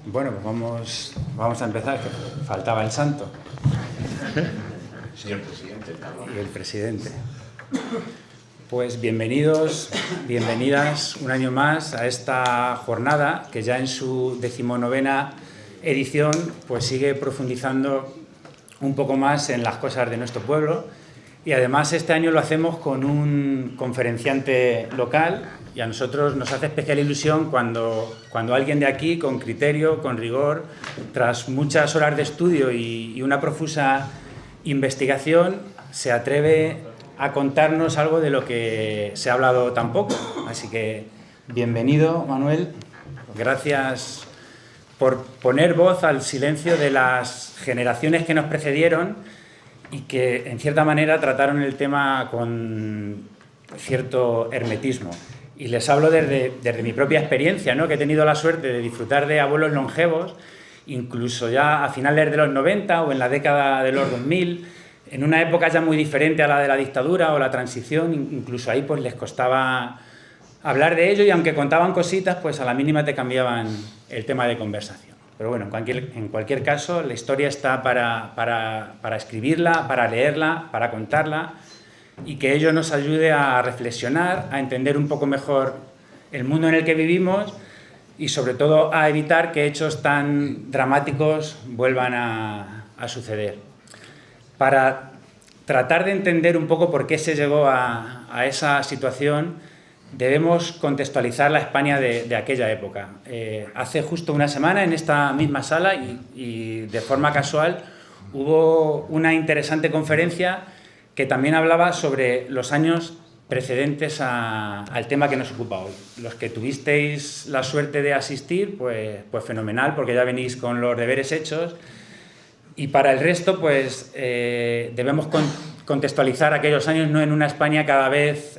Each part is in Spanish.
Bueno, pues vamos a empezar, que faltaba el santo. Señor presidente. Y el presidente. Pues bienvenidos, bienvenidas un año más a esta jornada que ya en su 19ª edición pues sigue profundizando un poco más en las cosas de nuestro pueblo, y además este año lo hacemos con un conferenciante local, y a nosotros nos hace especial ilusión cuando alguien de aquí, con criterio, con rigor, tras muchas horas de estudio y una profusa investigación, se atreve a contarnos algo de lo que se ha hablado tan poco. Así que bienvenido, Manuel. Gracias por poner voz al silencio de las generaciones que nos precedieron y que, en cierta manera, trataron el tema con cierto hermetismo. Y les hablo desde mi propia experiencia, ¿no? Que he tenido la suerte de disfrutar de abuelos longevos, incluso ya a finales de los 90 o en la década de los 2000, en una época ya muy diferente a la de la dictadura o la transición. Incluso ahí pues les costaba hablar de ello, y aunque contaban cositas, pues a la mínima te cambiaban el tema de conversación. Pero bueno, en cualquier caso, la historia está para escribirla, para leerla, para contarla, y que ello nos ayude a reflexionar, a entender un poco mejor el mundo en el que vivimos y sobre todo a evitar que hechos tan dramáticos vuelvan a suceder. Para tratar de entender un poco por qué se llegó a esa situación, debemos contextualizar la España de aquella época. Hace justo una semana, en esta misma sala y de forma casual, hubo una interesante conferencia que también hablaba sobre los años precedentes al tema que nos ocupa hoy. Los que tuvisteis la suerte de asistir, pues fenomenal, porque ya venís con los deberes hechos. Y para el resto, pues debemos contextualizar aquellos años, no en una España cada vez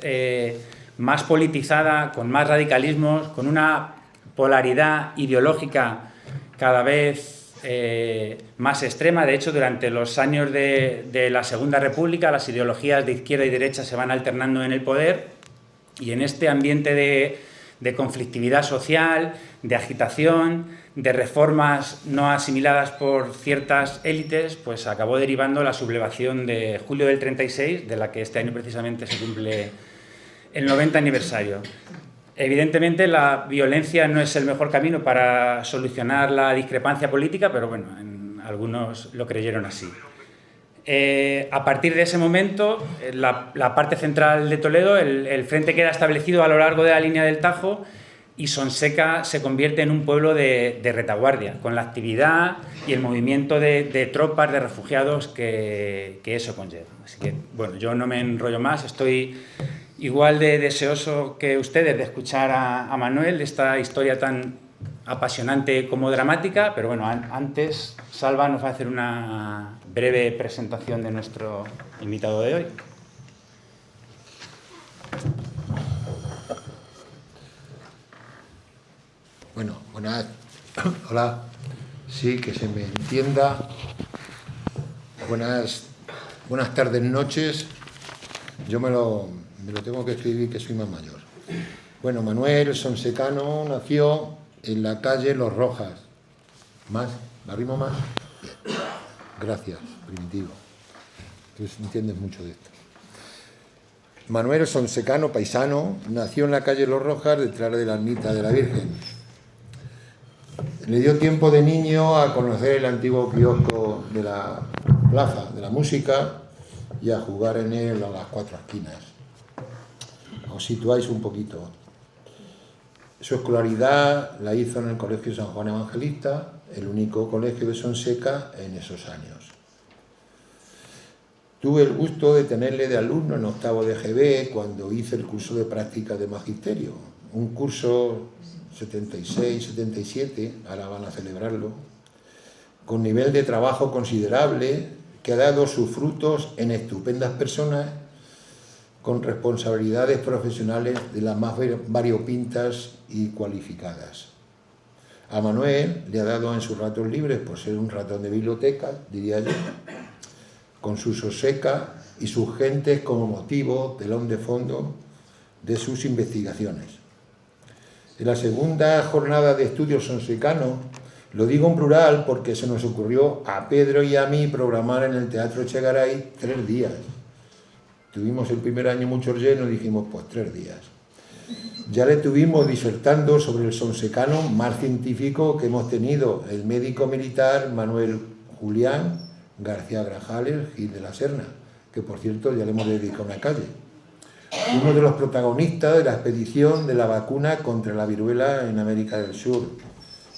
más politizada, con más radicalismos, con una polaridad ideológica cada vez más extrema. De hecho, durante los años de la Segunda República, las ideologías de izquierda y derecha se van alternando en el poder, y en este ambiente de conflictividad social, de agitación, de reformas no asimiladas por ciertas élites, pues acabó derivando la sublevación de julio del 36, de la que este año precisamente se cumple el 90 aniversario. Evidentemente, la violencia no es el mejor camino para solucionar la discrepancia política, pero bueno, algunos lo creyeron así. A partir de ese momento, la parte central de Toledo, el frente queda establecido a lo largo de la línea del Tajo, y Sonseca se convierte en un pueblo de retaguardia, con la actividad y el movimiento de tropas, de refugiados que eso conlleva. Así que, bueno, yo no me enrollo más, estoy igual de deseoso que ustedes de escuchar a Manuel esta historia tan apasionante como dramática, pero bueno, antes Salva nos va a hacer una breve presentación de nuestro invitado de hoy. Bueno, buenas. Hola. Sí, que se me entienda. Buenas tardes, noches. Yo me lo tengo que escribir, que soy más mayor. Bueno, Manuel Sonsecano nació en la calle Los Rojas. ¿Más? ¿La rimo más? Gracias, Primitivo. Tú entiendes mucho de esto. Manuel Sonsecano, paisano, nació en la calle Los Rojas, detrás de la ermita de la Virgen. Le dio tiempo de niño a conocer el antiguo kiosco de la plaza de la música y a jugar en él a las cuatro esquinas. Os situáis un poquito. Su escolaridad la hizo en el Colegio San Juan Evangelista, el único colegio de Sonseca en esos años. Tuve el gusto de tenerle de alumno en octavo de GB cuando hice el curso de práctica de magisterio, un curso 76-77, ahora van a celebrarlo, con nivel de trabajo considerable que ha dado sus frutos en estupendas personas con responsabilidades profesionales de las más variopintas y cualificadas. A Manuel le ha dado en sus ratos libres, por ser un ratón de biblioteca, diría yo, con su Sonseca y sus gentes como motivo, telón de fondo de sus investigaciones. En la segunda jornada de estudios sonsecanos Lo digo en plural porque se nos ocurrió a Pedro y a mí programar en el Teatro Echegaray 3 días. Tuvimos el primer año mucho lleno y dijimos, pues 3 días. Ya le tuvimos disertando sobre el sonsecano más científico que hemos tenido, el médico militar Manuel Julián García Grajales Gil de la Serna, que por cierto ya le hemos dedicado una calle. Uno de los protagonistas de la expedición de la vacuna contra la viruela en América del Sur,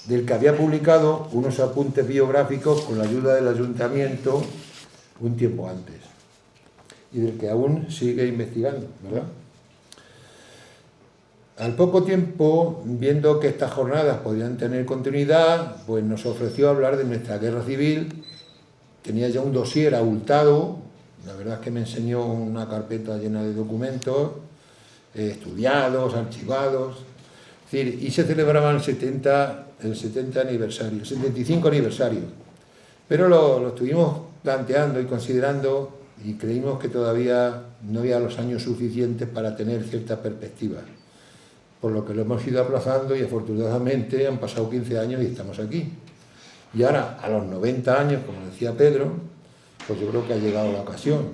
del que había publicado unos apuntes biográficos con la ayuda del ayuntamiento un tiempo antes, y del que aún sigue investigando, ¿verdad? Al poco tiempo, viendo que estas jornadas podían tener continuidad, pues nos ofreció hablar de nuestra guerra civil. Tenía ya un dossier abultado, la verdad es que me enseñó una carpeta llena de documentos, estudiados, archivados, es decir, y se celebraba el 70 aniversario, el 75 aniversario. Pero lo estuvimos planteando y considerando y creímos que todavía no había los años suficientes para tener cierta perspectiva. Por lo que lo hemos ido aplazando y afortunadamente han pasado 15 años y estamos aquí. Y ahora, a los 90 años, como decía Pedro, pues yo creo que ha llegado la ocasión.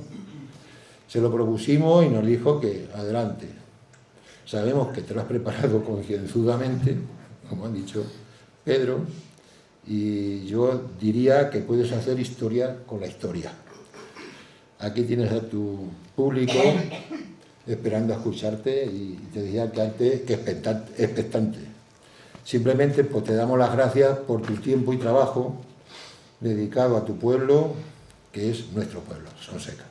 Se lo propusimos y nos dijo que adelante. Sabemos que te lo has preparado concienzudamente, como han dicho Pedro, y yo diría que puedes hacer historia con la historia. Aquí tienes a tu público esperando a escucharte y te decía que antes que expectante. Simplemente pues te damos las gracias por tu tiempo y trabajo dedicado a tu pueblo, que es nuestro pueblo, Sonseca.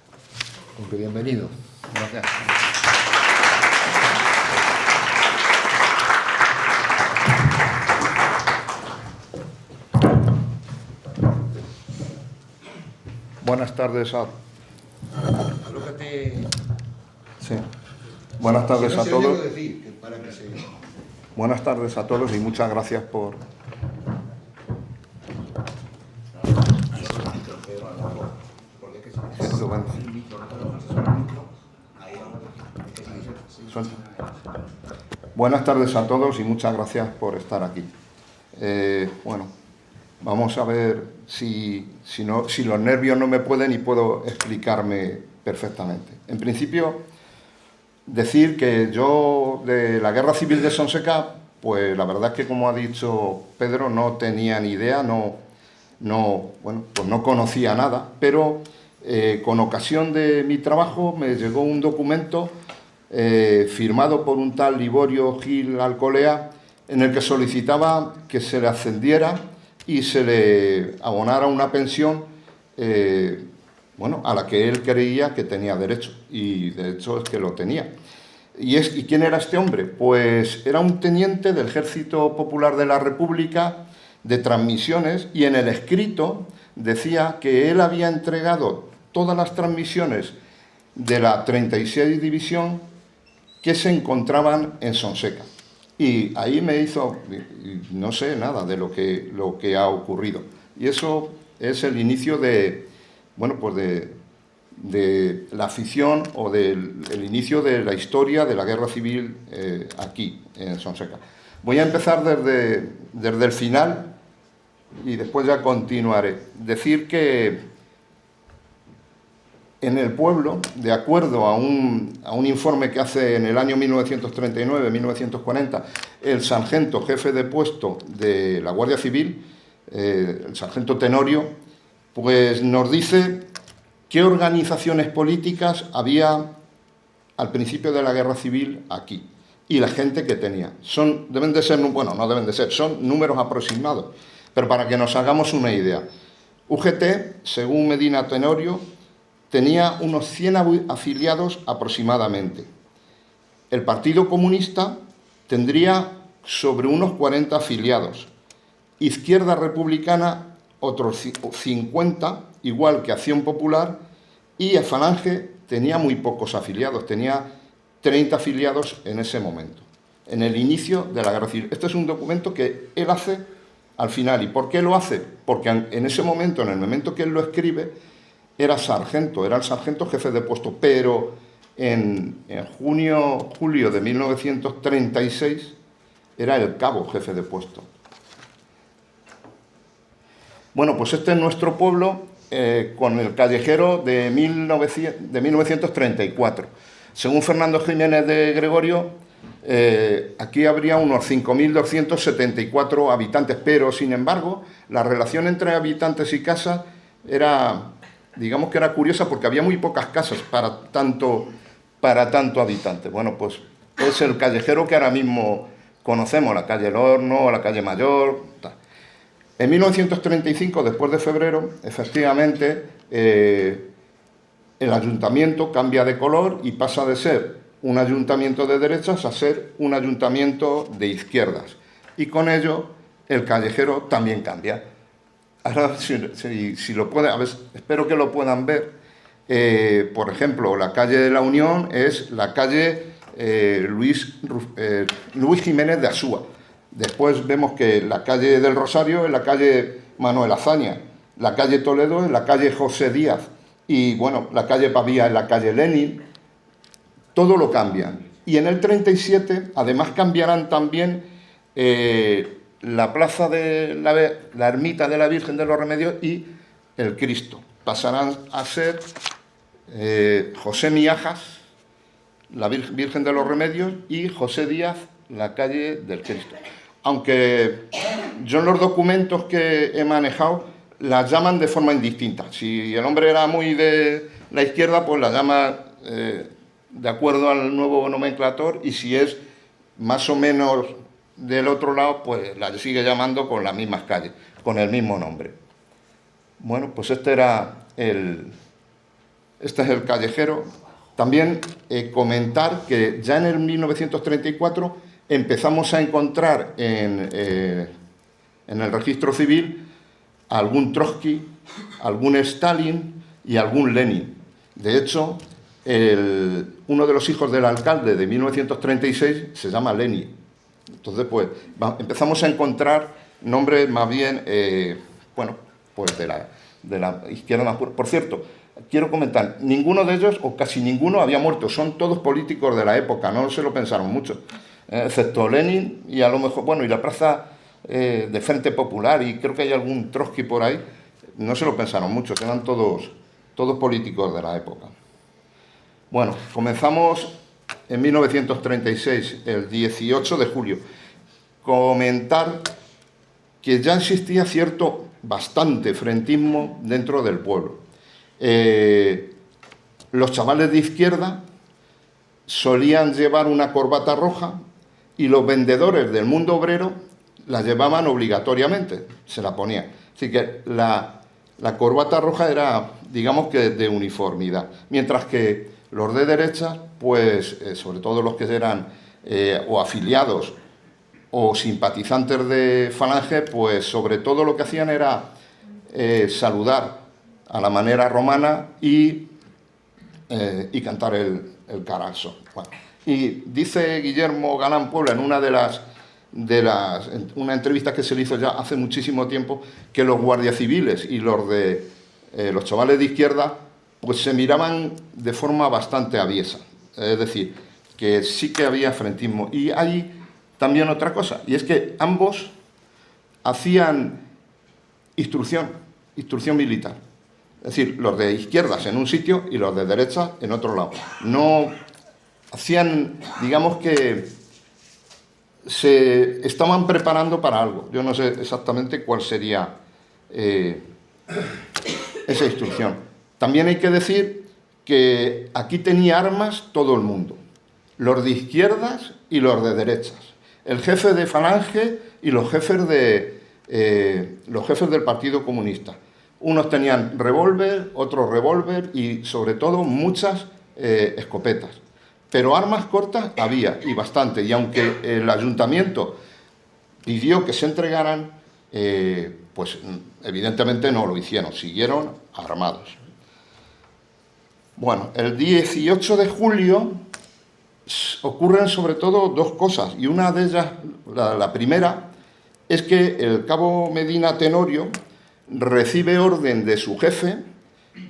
Con que bienvenido. Gracias. Buenas tardes a... Alójate. Sí. Buenas tardes Si no a se todos. oye, decir, que para que se... Buenas tardes a todos y muchas gracias por... Buenas tardes a todos y muchas gracias por estar aquí. Bueno, vamos a ver si los nervios no me pueden y puedo explicarme perfectamente. En principio, decir que yo de la Guerra Civil de Sonseca, pues la verdad es que, como ha dicho Pedro, no tenía ni idea, bueno, pues no conocía nada, pero con ocasión de mi trabajo me llegó un documento firmado por un tal Liborio Gil Alcolea, en el que solicitaba que se le ascendiera y se le abonara una pensión bueno, a la que él creía que tenía derecho, y de hecho es que lo tenía. ¿Y quién era este hombre? Pues era un teniente del Ejército Popular de la República de transmisiones, y en el escrito decía que él había entregado todas las transmisiones de la 36 División que se encontraban en Sonseca. Y ahí me hizo, no sé nada de lo que ha ocurrido. Y eso es el inicio de, bueno, pues de la afición o del inicio de la historia de la Guerra Civil aquí, en Sonseca. Voy a empezar desde el final y después ya continuaré. Decir que en el pueblo, de acuerdo a un informe que hace en el año 1939-1940 el sargento jefe de puesto de la Guardia Civil, el sargento Tenorio, pues nos dice qué organizaciones políticas había al principio de la Guerra Civil aquí y la gente que tenía. Deben de ser, bueno, no deben de ser, son números aproximados, pero para que nos hagamos una idea. UGT, según Medina Tenorio, tenía unos 100 afiliados aproximadamente. El Partido Comunista tendría sobre unos 40 afiliados. Izquierda Republicana, otros 50, igual que Acción Popular, y Falange tenía muy pocos afiliados, tenía 30 afiliados en ese momento, en el inicio de la Guerra Civil. Este es un documento que él hace al final. ¿Y por qué lo hace? Porque en ese momento, en el momento que él lo escribe, era el sargento jefe de puesto, pero en julio de 1936 era el cabo jefe de puesto. Bueno, pues este es nuestro pueblo con el callejero de 1934. Según Fernando Jiménez de Gregorio, aquí habría unos 5.274 habitantes, pero sin embargo la relación entre habitantes y casas era, digamos que era curiosa, porque había muy pocas casas para tanto habitante. Bueno, pues es el callejero que ahora mismo conocemos, la calle El Horno, la calle Mayor, tal. En 1935, después de febrero, efectivamente, el ayuntamiento cambia de color y pasa de ser un ayuntamiento de derechas a ser un ayuntamiento de izquierdas. Y con ello, el callejero también cambia. Ahora, si lo pueden, a ver, espero que lo puedan ver. Por ejemplo, la calle de la Unión es la calle Luis Jiménez de Asúa. Después vemos que la calle del Rosario es la calle Manuel Azaña, la calle Toledo es la calle José Díaz y, bueno, la calle Pavía es la calle Lenin. Todo lo cambian. Y en el 37, además, cambiarán también la plaza de la ermita de la Virgen de los Remedios y el Cristo. Pasarán a ser José Miajas, la Virgen de los Remedios, y José Díaz, la calle del Cristo. Aunque yo en los documentos que he manejado las llaman de forma indistinta. Si el hombre era muy de la izquierda, pues la llama de acuerdo al nuevo nomenclator, y si es más o menos del otro lado, pues la sigue llamando con las mismas calles, con el mismo nombre. Bueno, pues este es el callejero. También comentar que ya en el 1934 empezamos a encontrar en el registro civil algún Trotsky, algún Stalin y algún Lenin. De hecho, uno de los hijos del alcalde de 1936 se llama Lenin. Entonces, pues, empezamos a encontrar nombres más bien, bueno, pues de la izquierda más pura. Por cierto, quiero comentar, ninguno de ellos, o casi ninguno, había muerto. Son todos políticos de la época, no se lo pensaron mucho. Excepto Lenin y a lo mejor, bueno, y la plaza de Frente Popular, y creo que hay algún Trotsky por ahí, no se lo pensaron mucho, eran todos políticos de la época. Bueno, comenzamos en 1936, el 18 de julio. Comentar que ya existía bastante frentismo dentro del pueblo. Los chavales de izquierda solían llevar una corbata roja y los vendedores del mundo obrero la llevaban obligatoriamente, se la ponían. Así que la corbata roja era, digamos que de uniformidad, mientras que los de derecha, pues sobre todo los que eran o afiliados o simpatizantes de Falange, pues sobre todo lo que hacían era saludar a la manera romana y cantar el Caralso. Bueno, y dice Guillermo Galán Puebla en una entrevista que se le hizo ya hace muchísimo tiempo, que los guardias civiles y los chavales de izquierda pues se miraban de forma bastante aviesa. Es decir, que sí que había frentismo. Y hay también otra cosa, y es que ambos hacían instrucción militar. Es decir, los de izquierdas en un sitio y los de derecha en otro lado. No hacían, digamos que se estaban preparando para algo. Yo no sé exactamente cuál sería esa instrucción. También hay que decir que aquí tenía armas todo el mundo, los de izquierdas y los de derechas, el jefe de Falange y los jefes del Partido Comunista. Unos tenían revólver, otros revólver y, sobre todo, muchas escopetas. Pero armas cortas había, y bastante. Y aunque el ayuntamiento pidió que se entregaran, pues evidentemente no lo hicieron, siguieron armados. Bueno, el 18 de julio ocurren sobre todo dos cosas, y una de ellas, la primera, es que el cabo Medina Tenorio recibe orden de su jefe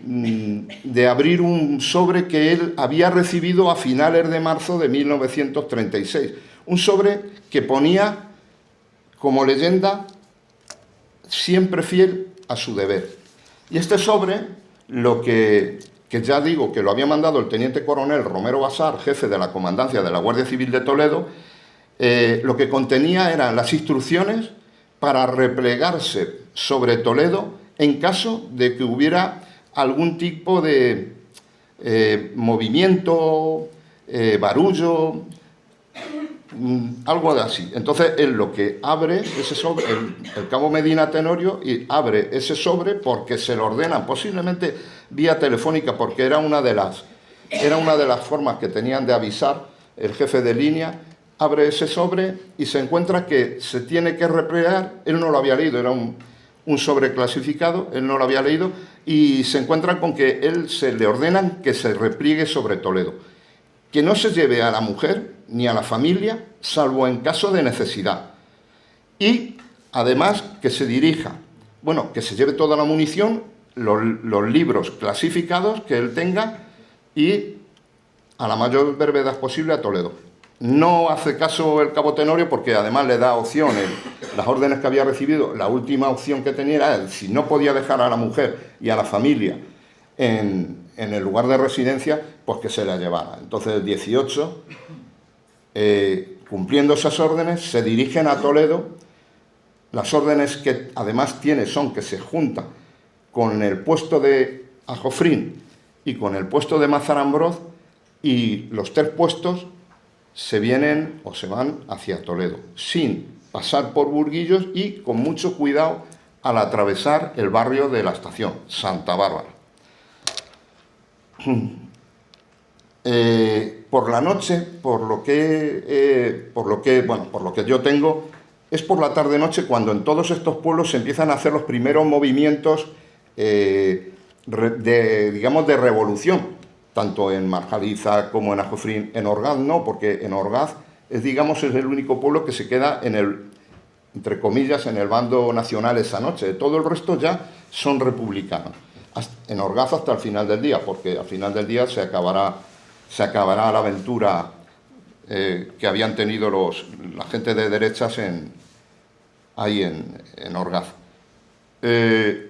de abrir un sobre que él había recibido a finales de marzo de 1936. Un sobre que ponía como leyenda: siempre fiel a su deber. Y este sobre, lo que ya digo que lo había mandado el teniente coronel Romero Basar, jefe de la comandancia de la Guardia Civil de Toledo, lo que contenía eran las instrucciones para replegarse sobre Toledo en caso de que hubiera algún tipo de movimiento, barullo, algo de así. Entonces él lo que abre ese sobre, el cabo Medina Tenorio, y abre ese sobre porque se lo ordenan, posiblemente vía telefónica, porque era una de las formas que tenían de avisar el jefe de línea. Abre ese sobre y se encuentra que se tiene que replegar. Él no lo había leído, era un sobre clasificado, él no lo había leído, y se encuentra con que él se le ordenan que se repliegue sobre Toledo, que no se lleve a la mujer ni a la familia, salvo en caso de necesidad, y además que se dirija, bueno, que se lleve toda la munición, los libros clasificados que él tenga, y a la mayor brevedad posible a Toledo. No hace caso el cabo Tenorio porque además le da opción, las órdenes que había recibido, la última opción que tenía era, si no podía dejar a la mujer y a la familia en el lugar de residencia, pues que se la llevara. Entonces el 18, cumpliendo esas órdenes, se dirigen a Toledo. Las órdenes que además tiene son que se junta con el puesto de Ajofrín y con el puesto de Mazarambroz, y los 3 puestos se vienen o se van hacia Toledo, sin pasar por Burguillos y con mucho cuidado al atravesar el barrio de la estación, Santa Bárbara. Por la noche, por lo que yo tengo, es por la tarde-noche cuando en todos estos pueblos se empiezan a hacer los primeros movimientos digamos, de revolución, tanto en Marjaliza como en Ajofrín. En Orgaz no, porque en Orgaz es el único pueblo que se queda entre comillas, en el bando nacional esa noche. Todo el resto ya son republicanos. En Orgaz hasta el final del día, porque al final del día se acabará la aventura que habían tenido la gente de derechas ahí en Orgaz.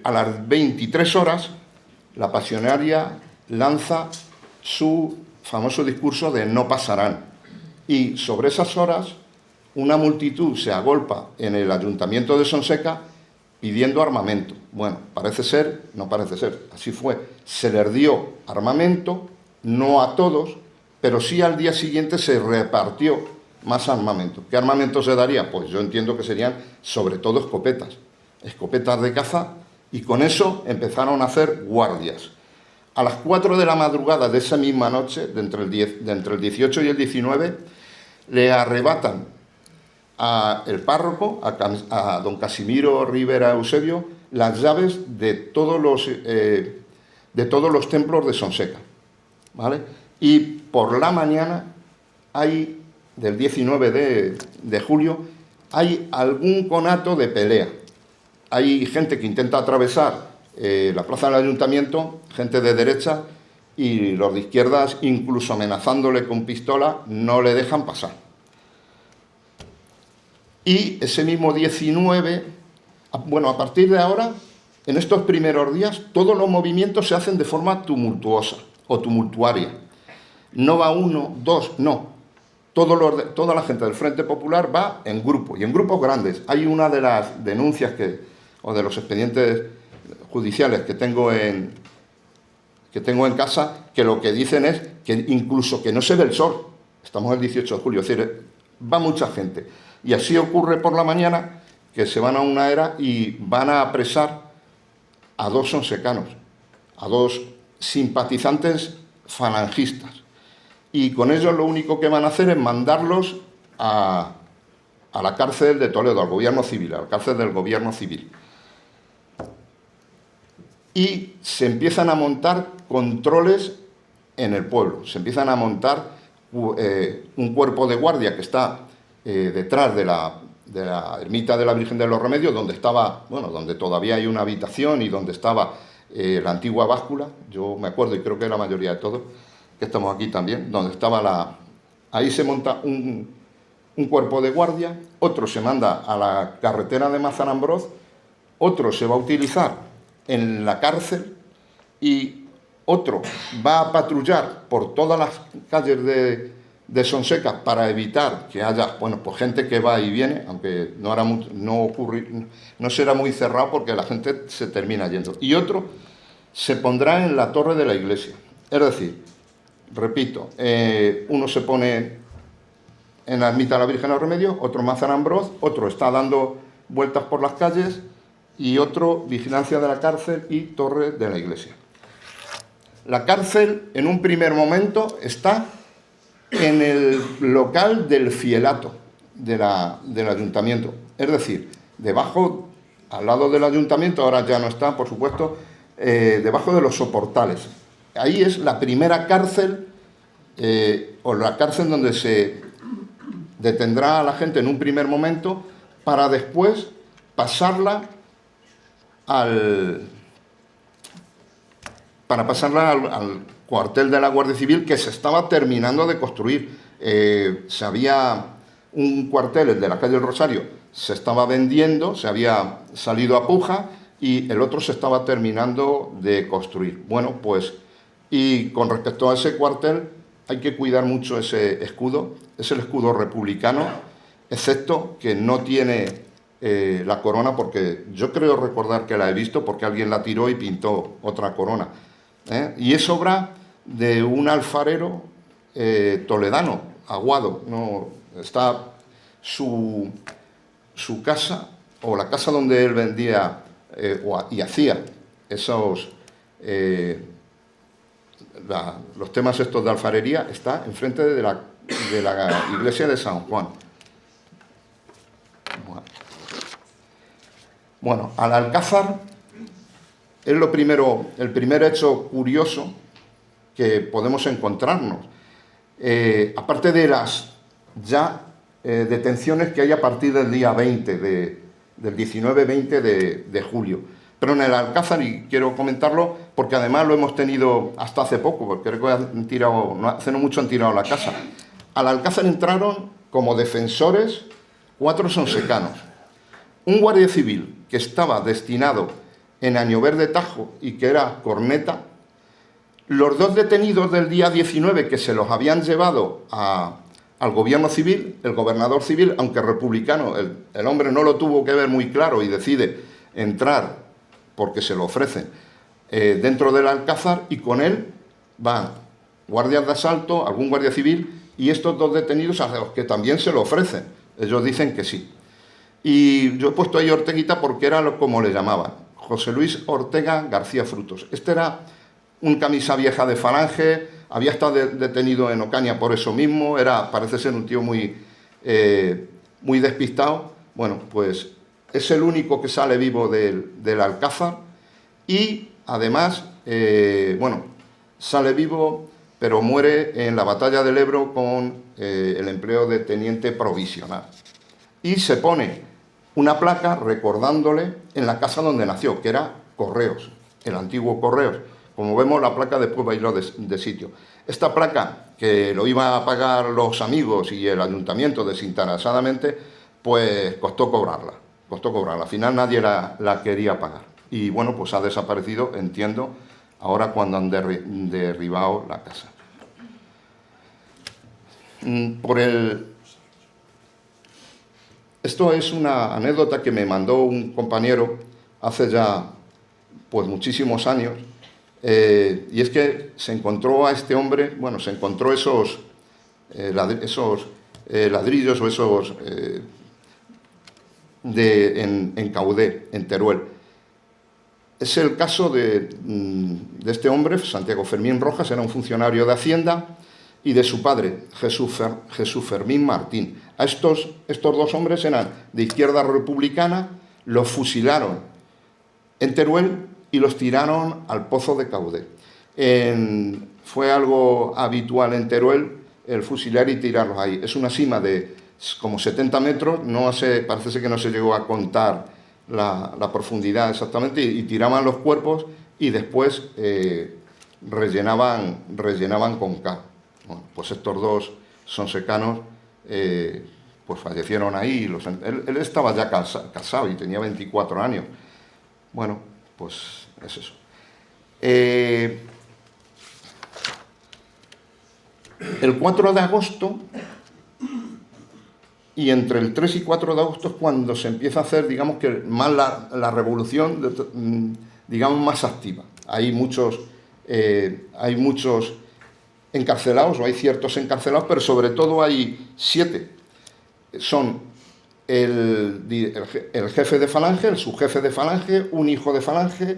A las 23 horas, la pasionaria lanza su famoso discurso de no pasarán, y sobre esas horas una multitud se agolpa en el ayuntamiento de Sonseca pidiendo armamento. Bueno, parece ser, no parece ser, así fue, se les dio armamento, no a todos, pero sí al día siguiente se repartió más armamento. ¿Qué armamento se daría? Pues yo entiendo que serían sobre todo escopetas de caza, y con eso empezaron a hacer guardias. A las 4 de la madrugada de esa misma noche, de entre el 18 y el 19, le arrebatan al párroco, a don Casimiro Rivera Eusebio, las llaves de todos los templos de Sonseca, ¿vale? Y por la mañana, del 19 de julio, hay algún conato de pelea. Hay gente que intenta atravesar la plaza del ayuntamiento, gente de derecha, y los de izquierdas, incluso amenazándole con pistola, no le dejan pasar. Y ese mismo 19, bueno, a partir de ahora, en estos primeros días, todos los movimientos se hacen de forma tumultuosa o tumultuaria. No va uno, dos, no. Toda la gente del Frente Popular va en grupo, y en grupos grandes. Hay una de las denuncias o de los expedientes judiciales que tengo en casa, que lo que dicen es que incluso que no se ve el sol. Estamos el 18 de julio, es decir, va mucha gente. Y así ocurre por la mañana, que se van a una era y van a apresar a 2 sonsecanos, a 2 simpatizantes falangistas. Y con ellos lo único que van a hacer es mandarlos a la cárcel de Toledo, al gobierno civil, a la cárcel del gobierno civil. Y se empiezan a montar controles en el pueblo. Se empiezan a montar un cuerpo de guardia que está detrás de la ermita de la Virgen de los Remedios, donde todavía hay una habitación y donde estaba la antigua báscula. Yo me acuerdo, y creo que la mayoría de todos, que estamos aquí también, donde estaba ahí se monta un cuerpo de guardia, otro se manda a la carretera de Mazarambroz, otro se va a utilizar en la cárcel y otro va a patrullar por todas las calles de Sonseca para evitar que haya, bueno, pues gente que va y viene, aunque no será muy cerrado porque la gente se termina yendo. Y otro se pondrá en la torre de la iglesia. Es decir, repito, uno se pone en la ermita de la Virgen del Remedio, otro en Mazarambroz, otro está dando vueltas por las calles y otro vigilancia de la cárcel y torre de la iglesia. La cárcel, en un primer momento, está en el local del fielato del ayuntamiento. Es decir, debajo, al lado del ayuntamiento, ahora ya no está, por supuesto, debajo de los soportales. Ahí es la primera cárcel, o la cárcel donde se detendrá a la gente en un primer momento para después pasarla al cuartel de la Guardia Civil, que se estaba terminando de construir. Se había un cuartel, el de la calle del Rosario, se estaba vendiendo, se había salido a puja y el otro se estaba terminando de construir. Bueno, pues, y con respecto a ese cuartel, hay que cuidar mucho ese escudo. Es el escudo republicano, excepto que no tiene la corona, porque yo creo recordar que la he visto porque alguien la tiró y pintó otra corona. Y es obra de un alfarero toledano, Aguado. No, está su casa, o la casa donde él vendía y hacía esos... los temas estos de alfarería, está enfrente de la iglesia de San Juan. Bueno, al Alcázar es el primer hecho curioso que podemos encontrarnos. Aparte de las detenciones que hay a partir del día 20, del 19-20 de julio. Pero en el Alcázar, y quiero comentarlo porque además lo hemos tenido hasta hace poco, porque creo que hace no mucho han tirado la casa. Al Alcázar entraron como defensores 4 sonsecanos. Un guardia civil que estaba destinado en Añover Tajo y que era corneta. Los 2 detenidos del día 19 que se los habían llevado al gobierno civil, el gobernador civil, aunque republicano, el hombre no lo tuvo que ver muy claro y decide entrar porque se lo ofrecen dentro del Alcázar, y con él van guardias de asalto, algún guardia civil y estos 2 detenidos a los que también se lo ofrecen. Ellos dicen que sí. Y yo he puesto ahí Orteguita porque era como le llamaban, José Luis Ortega García Frutos. Este era un camisa vieja de Falange, había estado detenido en Ocaña por eso mismo, parece ser un tío muy despistado. Bueno, pues es el único que sale vivo del Alcázar y además, sale vivo, pero muere en la batalla del Ebro con el empleo de teniente provisional. Y se pone una placa recordándole en la casa donde nació, que era Correos, el antiguo Correos. Como vemos, la placa después bailó de sitio. Esta placa, que lo iban a pagar los amigos y el ayuntamiento desinteresadamente, pues costó cobrarla. Al final nadie la quería pagar. Y bueno, pues ha desaparecido, entiendo, ahora cuando han derribado la casa. Esto es una anécdota que me mandó un compañero hace ya pues muchísimos años, y es que se encontró a este hombre, se encontró esos ladrillos o esos en Caudé, en Teruel. Es el caso de este hombre, Santiago Fermín Rojas, era un funcionario de Hacienda, y de su padre, Jesús Fermín Martín. A estos 2 hombres eran de izquierda republicana, los fusilaron en Teruel y los tiraron al pozo de Caudé. Fue algo habitual en Teruel el fusilar y tirarlos ahí. Es una sima de como 70 metros, parece ser que no se llegó a contar la profundidad exactamente, y tiraban los cuerpos y después rellenaban con K. Bueno, pues estos 2 sonsecanos pues fallecieron ahí. Él estaba ya casado y tenía 24 años. Bueno, pues es eso. El 4 de agosto, y entre el 3 y 4 de agosto es cuando se empieza a hacer, digamos, que más la revolución, digamos, más activa. Hay muchos encarcelados, o hay ciertos encarcelados, pero sobre todo hay 7. Son el jefe de Falange, el subjefe de Falange, un hijo de Falange,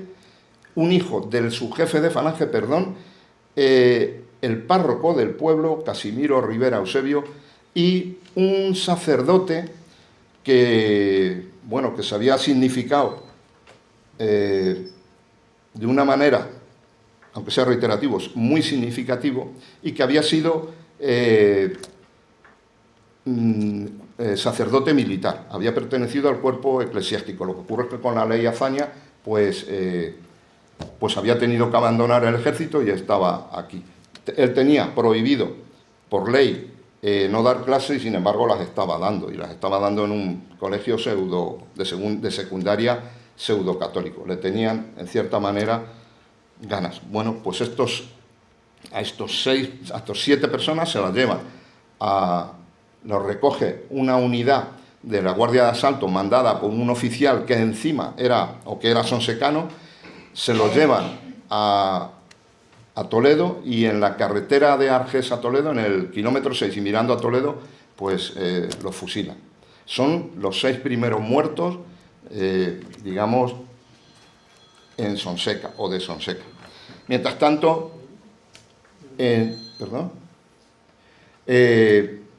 un hijo del subjefe de Falange, perdón, el párroco del pueblo, Casimiro Rivera Eusebio, y un sacerdote que, bueno, que se había significado de una manera, aunque sea reiterativo, muy significativo, y que había sido sacerdote militar, había pertenecido al cuerpo eclesiástico. Lo que ocurre es que con la ley Azaña, pues había tenido que abandonar el ejército y estaba aquí. Él tenía prohibido, por ley, no dar clases, y sin embargo las estaba dando, y las estaba dando en un colegio de secundaria pseudo-católico. Le tenían, en cierta manera, ganas. Bueno, pues a estos 7 personas se las llevan los recoge una unidad de la Guardia de Asalto mandada por un oficial que encima era sonsecano. Se los llevan a Toledo, y en la carretera de Arges a Toledo, en el kilómetro 6 y mirando a Toledo, pues los fusilan. Son los 6 primeros muertos, digamos, en Sonseca o de Sonseca. Mientras tanto,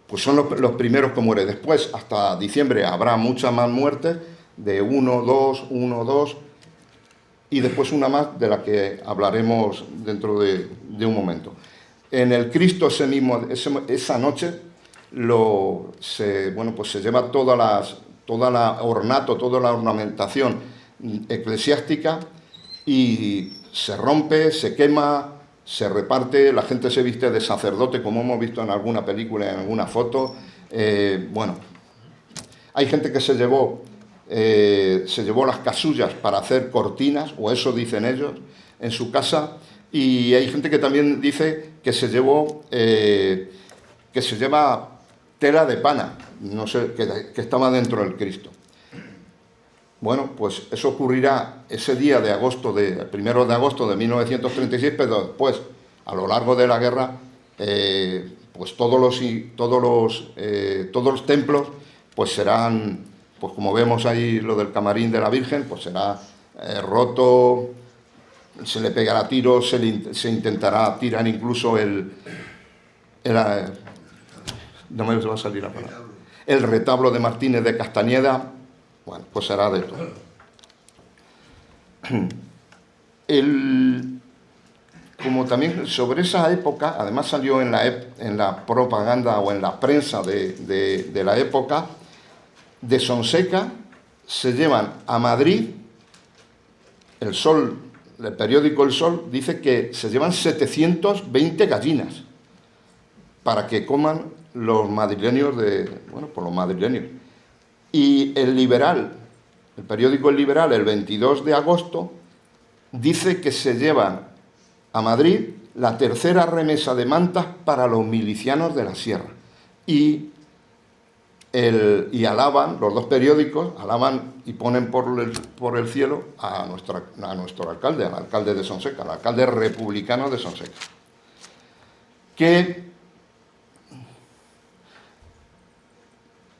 pues son los primeros que mueren. Después, hasta diciembre, habrá muchas más muertes, de 1, 2, y después una más de la que hablaremos dentro de un momento. En el Cristo esa noche se lleva toda la ornamentación eclesiástica, y se rompe, se quema, se reparte, la gente se viste de sacerdote, como hemos visto en alguna película, en alguna foto. Hay gente que se llevó las casullas para hacer cortinas, o eso dicen ellos, en su casa, y hay gente que también dice que se lleva tela de pana, no sé, que estaba dentro del Cristo. Bueno, pues eso ocurrirá ese día de agosto, el 1 de agosto de 1936, pero después, a lo largo de la guerra, pues todos los templos pues serán, pues como vemos ahí lo del camarín de la Virgen, pues será roto, se le pegará tiros, se intentará tirar incluso no me va a salir la palabra, el retablo de Martínez de Castañeda. Bueno, pues será de todo. Como también sobre esa época, además salió en la propaganda o en la prensa de la época, de Sonseca se llevan a Madrid, El periódico El Sol dice que se llevan 720 gallinas para que coman los madrileños los madrileños. Y el periódico El Liberal, el 22 de agosto, dice que se llevan a Madrid la tercera remesa de mantas para los milicianos de la Sierra. Y alaban, los dos periódicos, alaban y ponen por el cielo a nuestro alcalde, al alcalde de Sonseca, al alcalde republicano de Sonseca. Que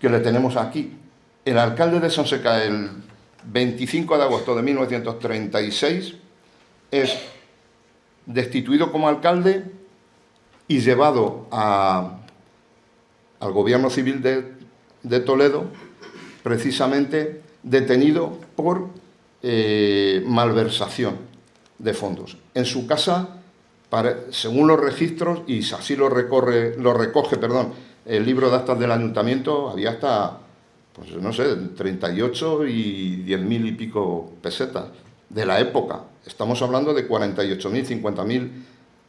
le tenemos aquí. El alcalde de Sonseca, el 25 de agosto de 1936, es destituido como alcalde y llevado al gobierno civil de Toledo, precisamente detenido por malversación de fondos. En su casa, según los registros, y así lo recoge el libro de actas del ayuntamiento, había hasta, pues no sé, 38 y 10.000 y pico pesetas de la época. Estamos hablando de 48.000, 50.000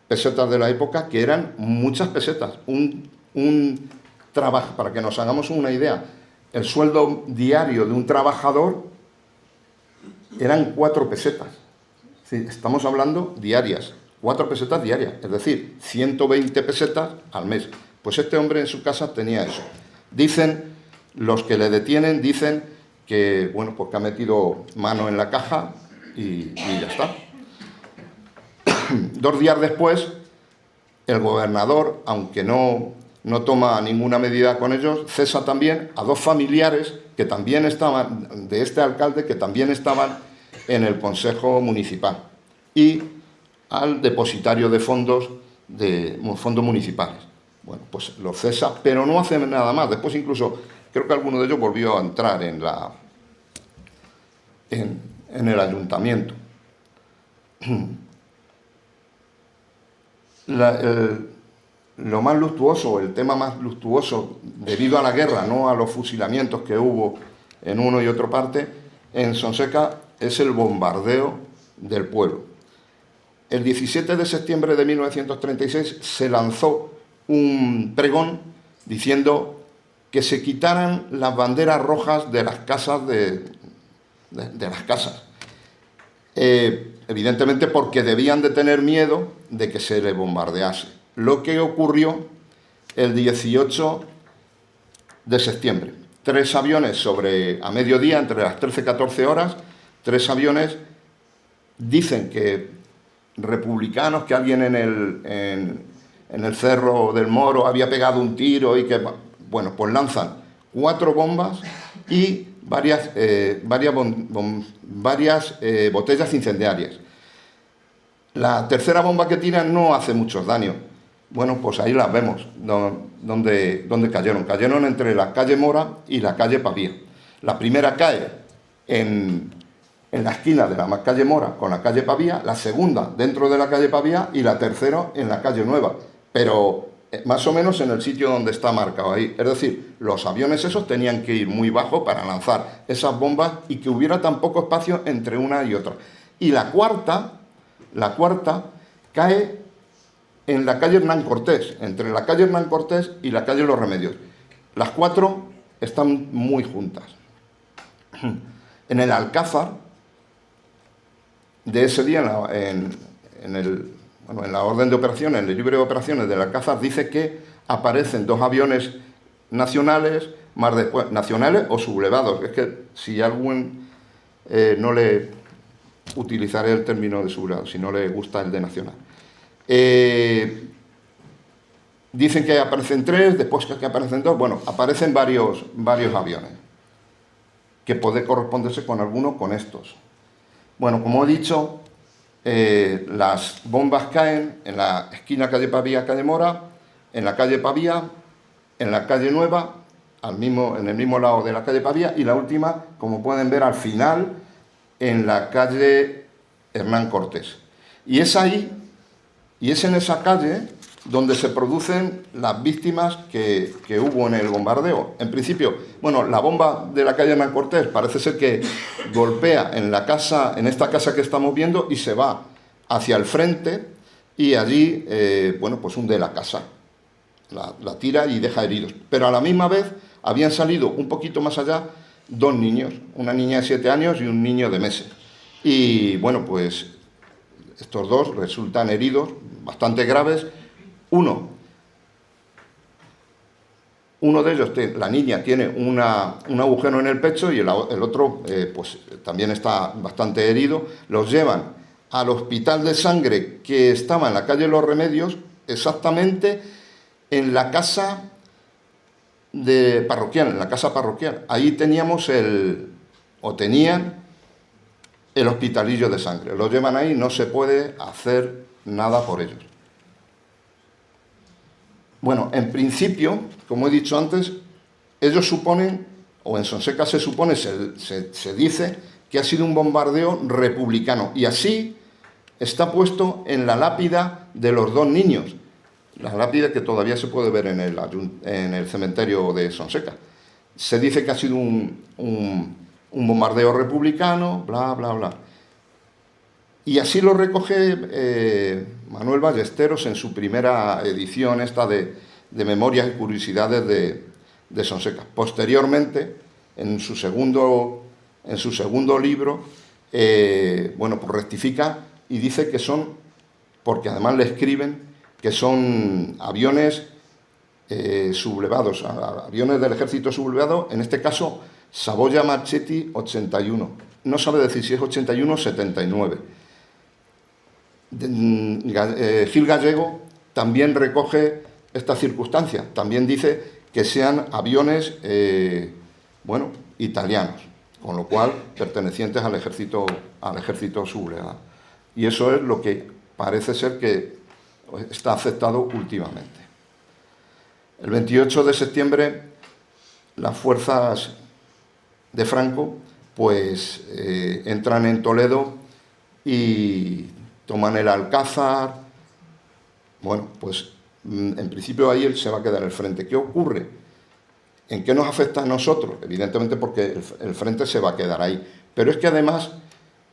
pesetas de la época, que eran muchas pesetas. Un trabajo, para que nos hagamos una idea, el sueldo diario de un trabajador eran 4 pesetas. Es Sí, estamos hablando diarias, 4 pesetas diarias, es decir, 120 pesetas al mes. Pues este hombre en su casa tenía eso. Dicen, los que le detienen, dicen que, bueno, pues que ha metido mano en la caja y ya está. 2 días después, el gobernador, aunque no toma ninguna medida con ellos, cesa también a 2 familiares que también estaban, de este alcalde, que también estaban en el Consejo Municipal, y al depositario de fondos municipales. Bueno, pues los cesa, pero no hace nada más. Después incluso, creo que alguno de ellos volvió a entrar en el ayuntamiento. Lo más luctuoso, el tema más luctuoso, debido a la guerra, no a los fusilamientos que hubo en uno y otro parte, en Sonseca, es el bombardeo del pueblo. El 17 de septiembre de 1936 se lanzó un pregón diciendo que se quitaran las banderas rojas de las casas de las casas. Evidentemente porque debían de tener miedo de que se les bombardease. Lo que ocurrió el 18 de septiembre. 3 aviones a mediodía, entre las 13 y 14 horas, 3 aviones, dicen que republicanos, que alguien en el Cerro del Moro había pegado un tiro y que, bueno, pues lanzan 4 bombas y varias botellas incendiarias. La tercera bomba que tiran no hace muchos daños. Bueno, pues ahí las vemos, donde cayeron. Cayeron entre la calle Mora y la calle Pavía. La primera cae en la esquina de la calle Mora con la calle Pavía, la segunda dentro de la calle Pavía y la tercera en la calle Nueva, pero más o menos en el sitio donde está marcado ahí. Es decir, los aviones esos tenían que ir muy bajo para lanzar esas bombas y que hubiera tan poco espacio entre una y otra. Y la cuarta cae en la calle Hernán Cortés, entre la calle Hernán Cortés y la calle Los Remedios. Las 4 están muy juntas. En el Alcázar, de ese día, en la orden de operaciones, en el libro de operaciones del Alcázar, dice que aparecen 2 aviones nacionales, más después, nacionales o sublevados. Es que si algún no le utilizaré el término de sublevado, si no le gusta el de nacional. Dicen que aparecen 3, después que aparecen 2, bueno, aparecen varios aviones, que puede corresponderse con alguno con estos. Bueno, como he dicho, las bombas caen en la esquina calle Pavía, calle Mora, en la calle Pavía, en la calle Nueva, en el mismo lado de la calle Pavía, y la última, como pueden ver al final, en la calle Hernán Cortés. Y es en esa calle donde se producen las víctimas que hubo en el bombardeo. En principio, bueno, la bomba de la calle Hernán Cortés parece ser que golpea en esta casa que estamos viendo, y se va hacia el frente, y allí, bueno, pues hunde la casa. La tira y deja heridos. Pero a la misma vez habían salido un poquito más allá 2 niños, una niña de 7 años y un niño de meses. Y bueno, pues estos 2 resultan heridos, bastante graves. Uno de ellos, la niña, tiene un agujero en el pecho, y el otro pues también está bastante herido. Los llevan al hospital de sangre que estaba en la calle Los Remedios, exactamente en la casa parroquial. Ahí tenían el hospitalillo de sangre. Los llevan ahí, no se puede hacer nada por ellos. Bueno, en principio, como he dicho antes, ellos suponen, o en Sonseca se supone, se dice que ha sido un bombardeo republicano, y así está puesto en la lápida de los 2 niños, la lápida que todavía se puede ver en el cementerio de Sonseca. Se dice que ha sido un bombardeo republicano, bla, bla, bla. Y así lo recoge Manuel Ballesteros en su primera edición, esta de Memorias y Curiosidades de Sonseca. Posteriormente, en su segundo libro, bueno, pues rectifica y dice que son, porque además le escriben, que son aviones sublevados, aviones del ejército sublevado, en este caso Savoia Marchetti 81. No sabe decir si es 81 o 79. Gil Gallego también recoge esta circunstancia, también dice que sean aviones, italianos, con lo cual pertenecientes al ejército sublevado. Y eso es lo que parece ser que está aceptado últimamente. El 28 de septiembre, las fuerzas de Franco pues entran en Toledo y toman el Alcázar. Bueno, pues en principio ahí él se va a quedar el frente. ¿Qué ocurre? ¿En qué nos afecta a nosotros? Evidentemente porque el frente se va a quedar ahí. Pero es que además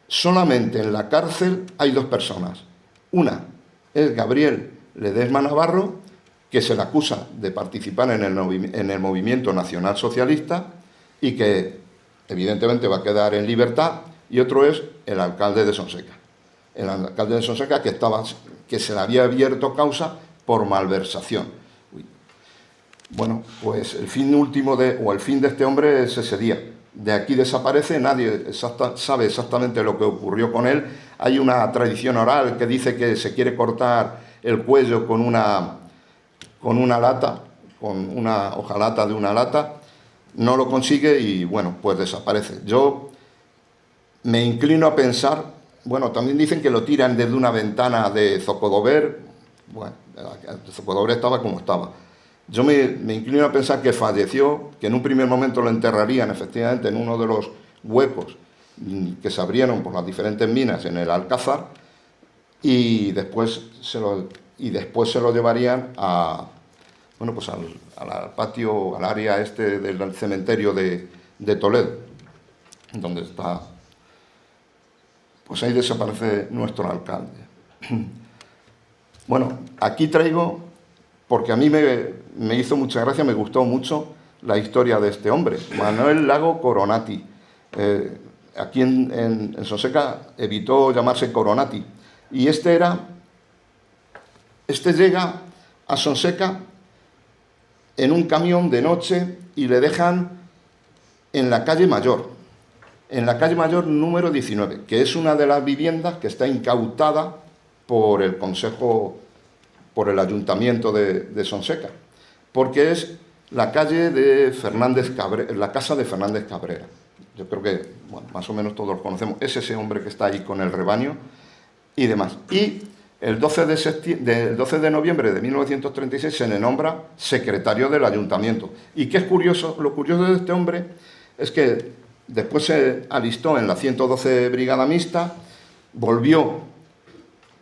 solamente en la cárcel hay 2 personas. Una es Gabriel Ledesma Navarro, que se le acusa de participar en el movimiento nacional socialista y que evidentemente va a quedar en libertad, y otro es el alcalde de Sonseca. El alcalde de Sonseca que se le había abierto causa por malversación. Bueno, pues el fin de este hombre es ese día. De aquí desaparece, nadie sabe exactamente lo que ocurrió con él. Hay una tradición oral que dice que se quiere cortar el cuello con una lata, con una hojalata de una lata, no lo consigue y, bueno, pues desaparece. Yo me inclino a pensar, bueno, también dicen que lo tiran desde una ventana de Zocodover. Bueno, Zocodover estaba como estaba. Yo me inclino a pensar que falleció, que en un primer momento lo enterrarían efectivamente en uno de los huecos que se abrieron por las diferentes minas en el Alcázar, y después se lo llevarían al patio, al área del cementerio de Toledo, donde está. Pues ahí desaparece nuestro alcalde. Bueno, aquí traigo, porque a mí me hizo mucha gracia, me gustó mucho la historia de este hombre, Manuel Lago Coronati. Aquí en Sonseca evitó llamarse Coronati. Y este llega a Sonseca en un camión de noche y le dejan en la calle Mayor número 19, que es una de las viviendas que está incautada por el Consejo, por el Ayuntamiento de Sonseca, porque es la calle de Fernández Cabrera, la casa de Fernández Cabrera. Yo creo que, bueno, más o menos todos lo conocemos. Es ese hombre que está ahí con el rebaño y demás. Y el 12 de noviembre de 1936 se le nombra secretario del Ayuntamiento. ¿Y qué es curioso? Lo curioso de este hombre es que después se alistó en la 112 Brigada Mixta, volvió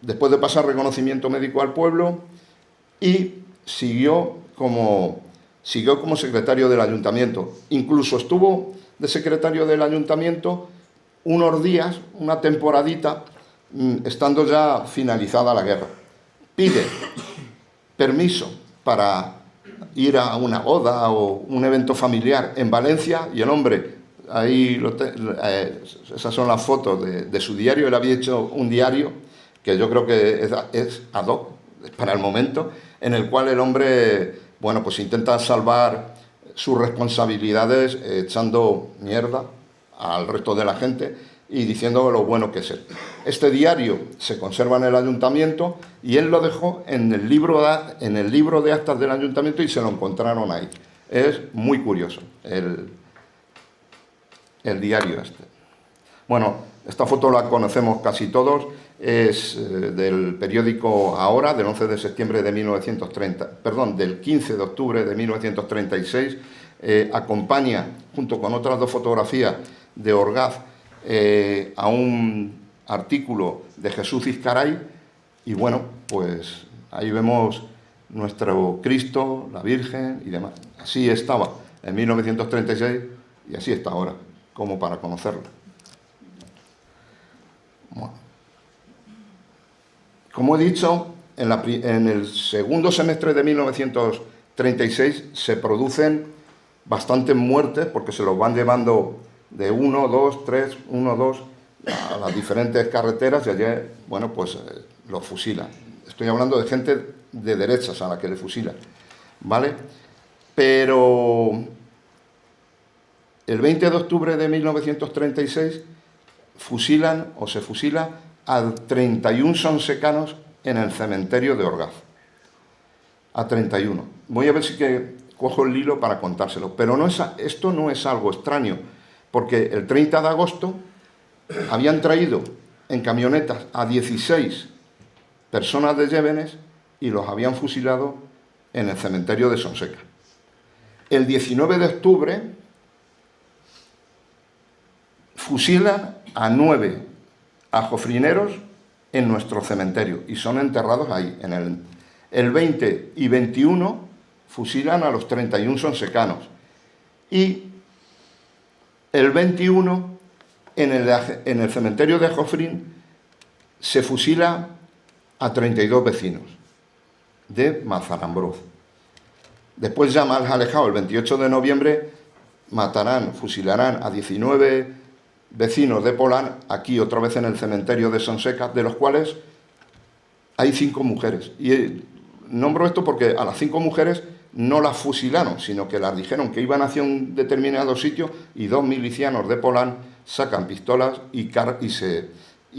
después de pasar reconocimiento médico al pueblo y siguió como secretario del Ayuntamiento. Incluso estuvo de secretario del Ayuntamiento unos días, una temporadita, estando ya finalizada la guerra. Pide permiso para ir a una boda o un evento familiar en Valencia y el hombre, ahí esas son las fotos de su diario. Él había hecho un diario que yo creo que es ad hoc para el momento, en el cual el hombre, bueno, pues intenta salvar sus responsabilidades echando mierda al resto de la gente y diciendo lo bueno que es él. Este diario se conserva en el Ayuntamiento y él lo dejó en el libro de actas del Ayuntamiento y se lo encontraron ahí. Es muy curioso el diario este. Bueno, esta foto la conocemos casi todos, es del periódico Ahora, del 11 de septiembre de del 15 de octubre de 1936, acompaña, junto con otras 2 fotografías de Orgaz, a un artículo de Jesús Izcaray, y bueno, pues ahí vemos nuestro Cristo, la Virgen y demás. Así estaba en 1936 y así está ahora, como para conocerlo. Bueno. Como he dicho, en el segundo semestre de 1936 se producen bastantes muertes porque se los van llevando de 1, 2, 3, 1, 2, a las diferentes carreteras y allí, bueno, pues los fusilan. Estoy hablando de gente de derechas a la que le fusilan, ¿vale? Pero el 20 de octubre de 1936 fusilan o se fusila a 31 sonsecanos en el cementerio de Orgaz. A 31. Voy a ver si que cojo el hilo para contárselo. Pero esto no es algo extraño, porque el 30 de agosto habían traído en camionetas a 16 personas de Llévenes y los habían fusilado en el cementerio de Sonseca. El 19 de octubre fusilan a 9 ajofrineros en nuestro cementerio y son enterrados ahí. El 20 y 21 fusilan a los 31 sonsecanos y el 21 en el cementerio de Ajofrín se fusila a 32 vecinos de Mazarambroz. Después, ya más alejado, el 28 de noviembre, fusilarán a 19 vecinos de Polán, aquí otra vez en el cementerio de Sonseca, de los cuales hay 5 mujeres. Y nombro esto porque a las 5 mujeres no las fusilaron, sino que las dijeron que iban hacia un determinado sitio y 2 milicianos de Polán sacan pistolas y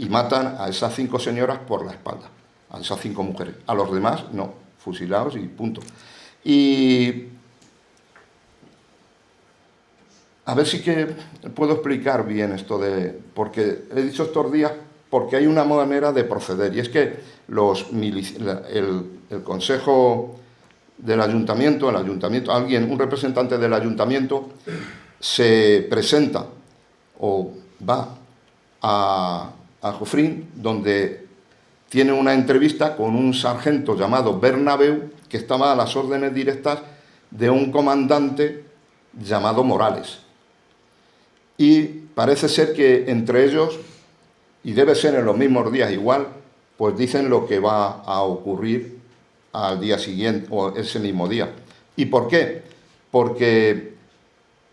matan a esas 5 señoras por la espalda, a esas 5 mujeres. A los demás no, fusilados y punto. Y a ver si que puedo explicar bien esto porque he dicho estos días porque hay una manera de proceder, y es que el Consejo del Ayuntamiento, un representante del Ayuntamiento se presenta o va a Ajofrín, donde tiene una entrevista con un sargento llamado Bernabeu, que estaba a las órdenes directas de un comandante llamado Morales. Y parece ser que entre ellos, y debe ser en los mismos días igual, pues dicen lo que va a ocurrir al día siguiente o ese mismo día. ¿Y por qué?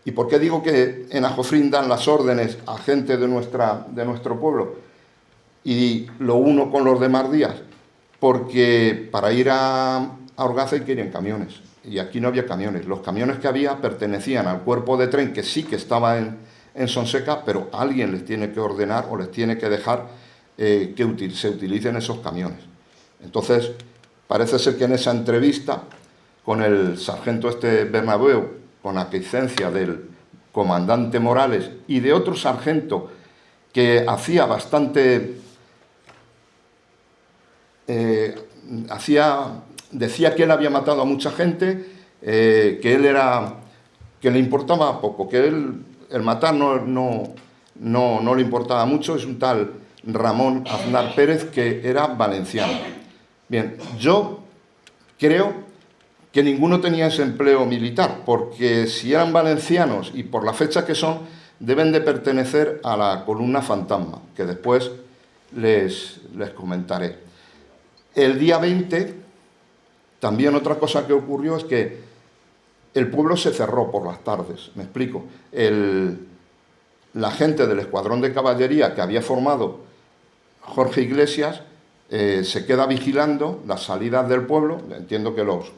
¿Y por qué digo que en Ajofrín dan las órdenes a gente de nuestro pueblo y lo uno con los demás días? Porque para ir a Orgaz hay que ir en camiones, y aquí no había camiones. Los camiones que había pertenecían al cuerpo de tren, que sí que estaba en Sonseca, pero alguien les tiene que ordenar o les tiene que dejar que se utilicen esos camiones. Entonces, parece ser que en esa entrevista con el sargento Bernabeu, con aquiescencia del comandante Morales y de otro sargento que hacía bastante... decía que él había matado a mucha gente, que le importaba poco, que el matar no le importaba mucho. Es un tal Ramón Aznar Pérez, que era valenciano. Bien, yo creo que ninguno tenía ese empleo militar, porque si eran valencianos y por la fecha que son, deben de pertenecer a la columna fantasma, que después les comentaré. El día 20, también otra cosa que ocurrió es que el pueblo se cerró por las tardes, me explico. La gente del escuadrón de caballería que había formado Jorge Iglesias se queda vigilando las salidas del pueblo, entiendo que los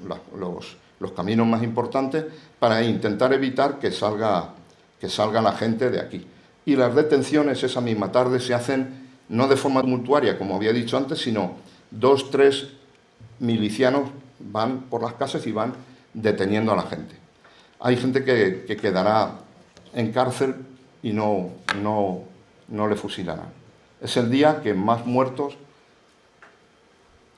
caminos más importantes, para intentar evitar que salga la gente de aquí. Y las detenciones esa misma tarde se hacen no de forma tumultuaria, como había dicho antes, sino 2, 3 milicianos van por las casas y van deteniendo a la gente. Hay gente que quedará en cárcel y no le fusilarán. Es el día que más muertos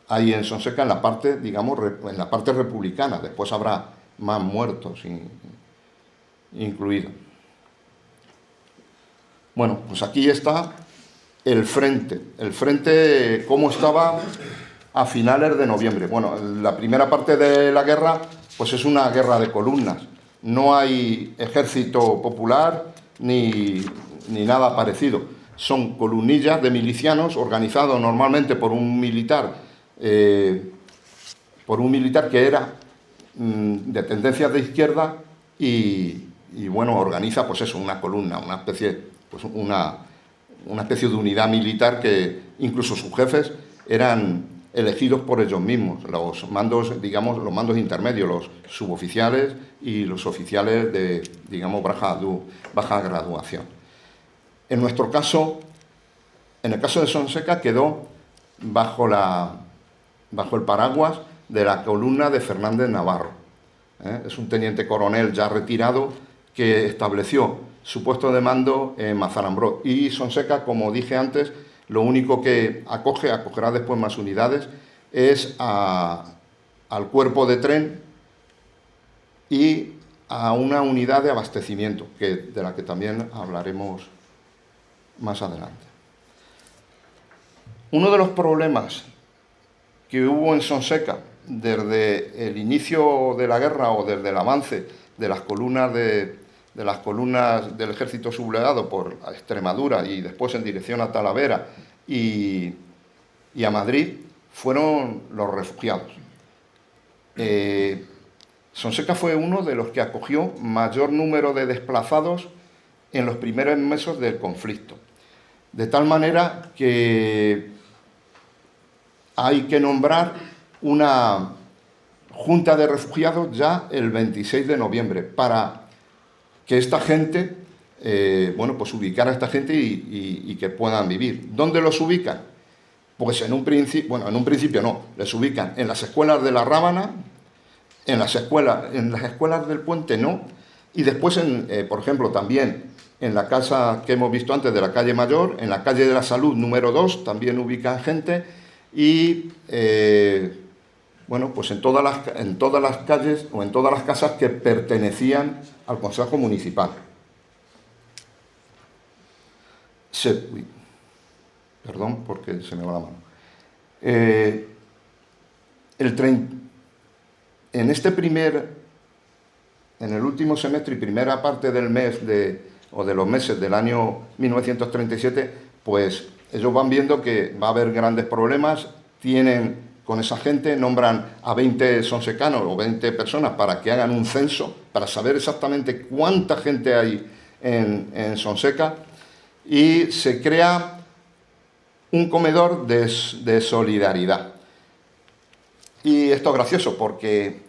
hay en Sonseca, en la parte, digamos, en la parte republicana. Después habrá más muertos incluidos. Bueno, pues aquí está el frente. El frente, ¿cómo estaba a finales de noviembre? Bueno, la primera parte de la guerra, pues es una guerra de columnas. No hay ejército popular ni nada parecido. Son columnillas de milicianos organizados normalmente por un militar que era de tendencias de izquierda y bueno, organiza pues eso, una columna, una especie, pues una especie de unidad militar que incluso sus jefes eran elegidos por ellos mismos, los mandos, digamos, los mandos intermedios, los suboficiales y los oficiales de, digamos, baja graduación. En nuestro caso, en el caso de Sonseca, quedó bajo el paraguas de la columna de Fernández Navarro. Es un teniente coronel ya retirado que estableció su puesto de mando en Mazarambró. Y Sonseca, como dije antes, lo único que acogerá después más unidades, es al cuerpo de tren y a una unidad de abastecimiento, de la que también hablaremos más adelante. Uno de los problemas que hubo en Sonseca desde el inicio de la guerra o desde el avance de las columnas del ejército sublevado por Extremadura y después en dirección a Talavera y a Madrid, fueron los refugiados. Sonseca fue uno de los que acogió mayor número de desplazados en los primeros meses del conflicto. De tal manera que hay que nombrar una junta de refugiados ya el 26 de noviembre para que esta gente, pues ubicar a esta gente y que puedan vivir. ¿Dónde los ubican? Pues en un principio no, les ubican en las escuelas de la Rábana, en las escuelas del Puente no, y después, por ejemplo, también en la casa que hemos visto antes de la calle Mayor, en la calle de la Salud número 2, también ubican gente, y pues en todas las calles o en todas las casas que pertenecían al Consejo Municipal. Perdón, porque se me va la mano. En el último semestre y primera parte del mes de los meses del año 1937, pues ellos van viendo que va a haber grandes problemas, con esa gente, nombran a 20 sonsecanos o 20 personas para que hagan un censo, para saber exactamente cuánta gente hay en Sonseca, y se crea un comedor de solidaridad. Y esto es gracioso porque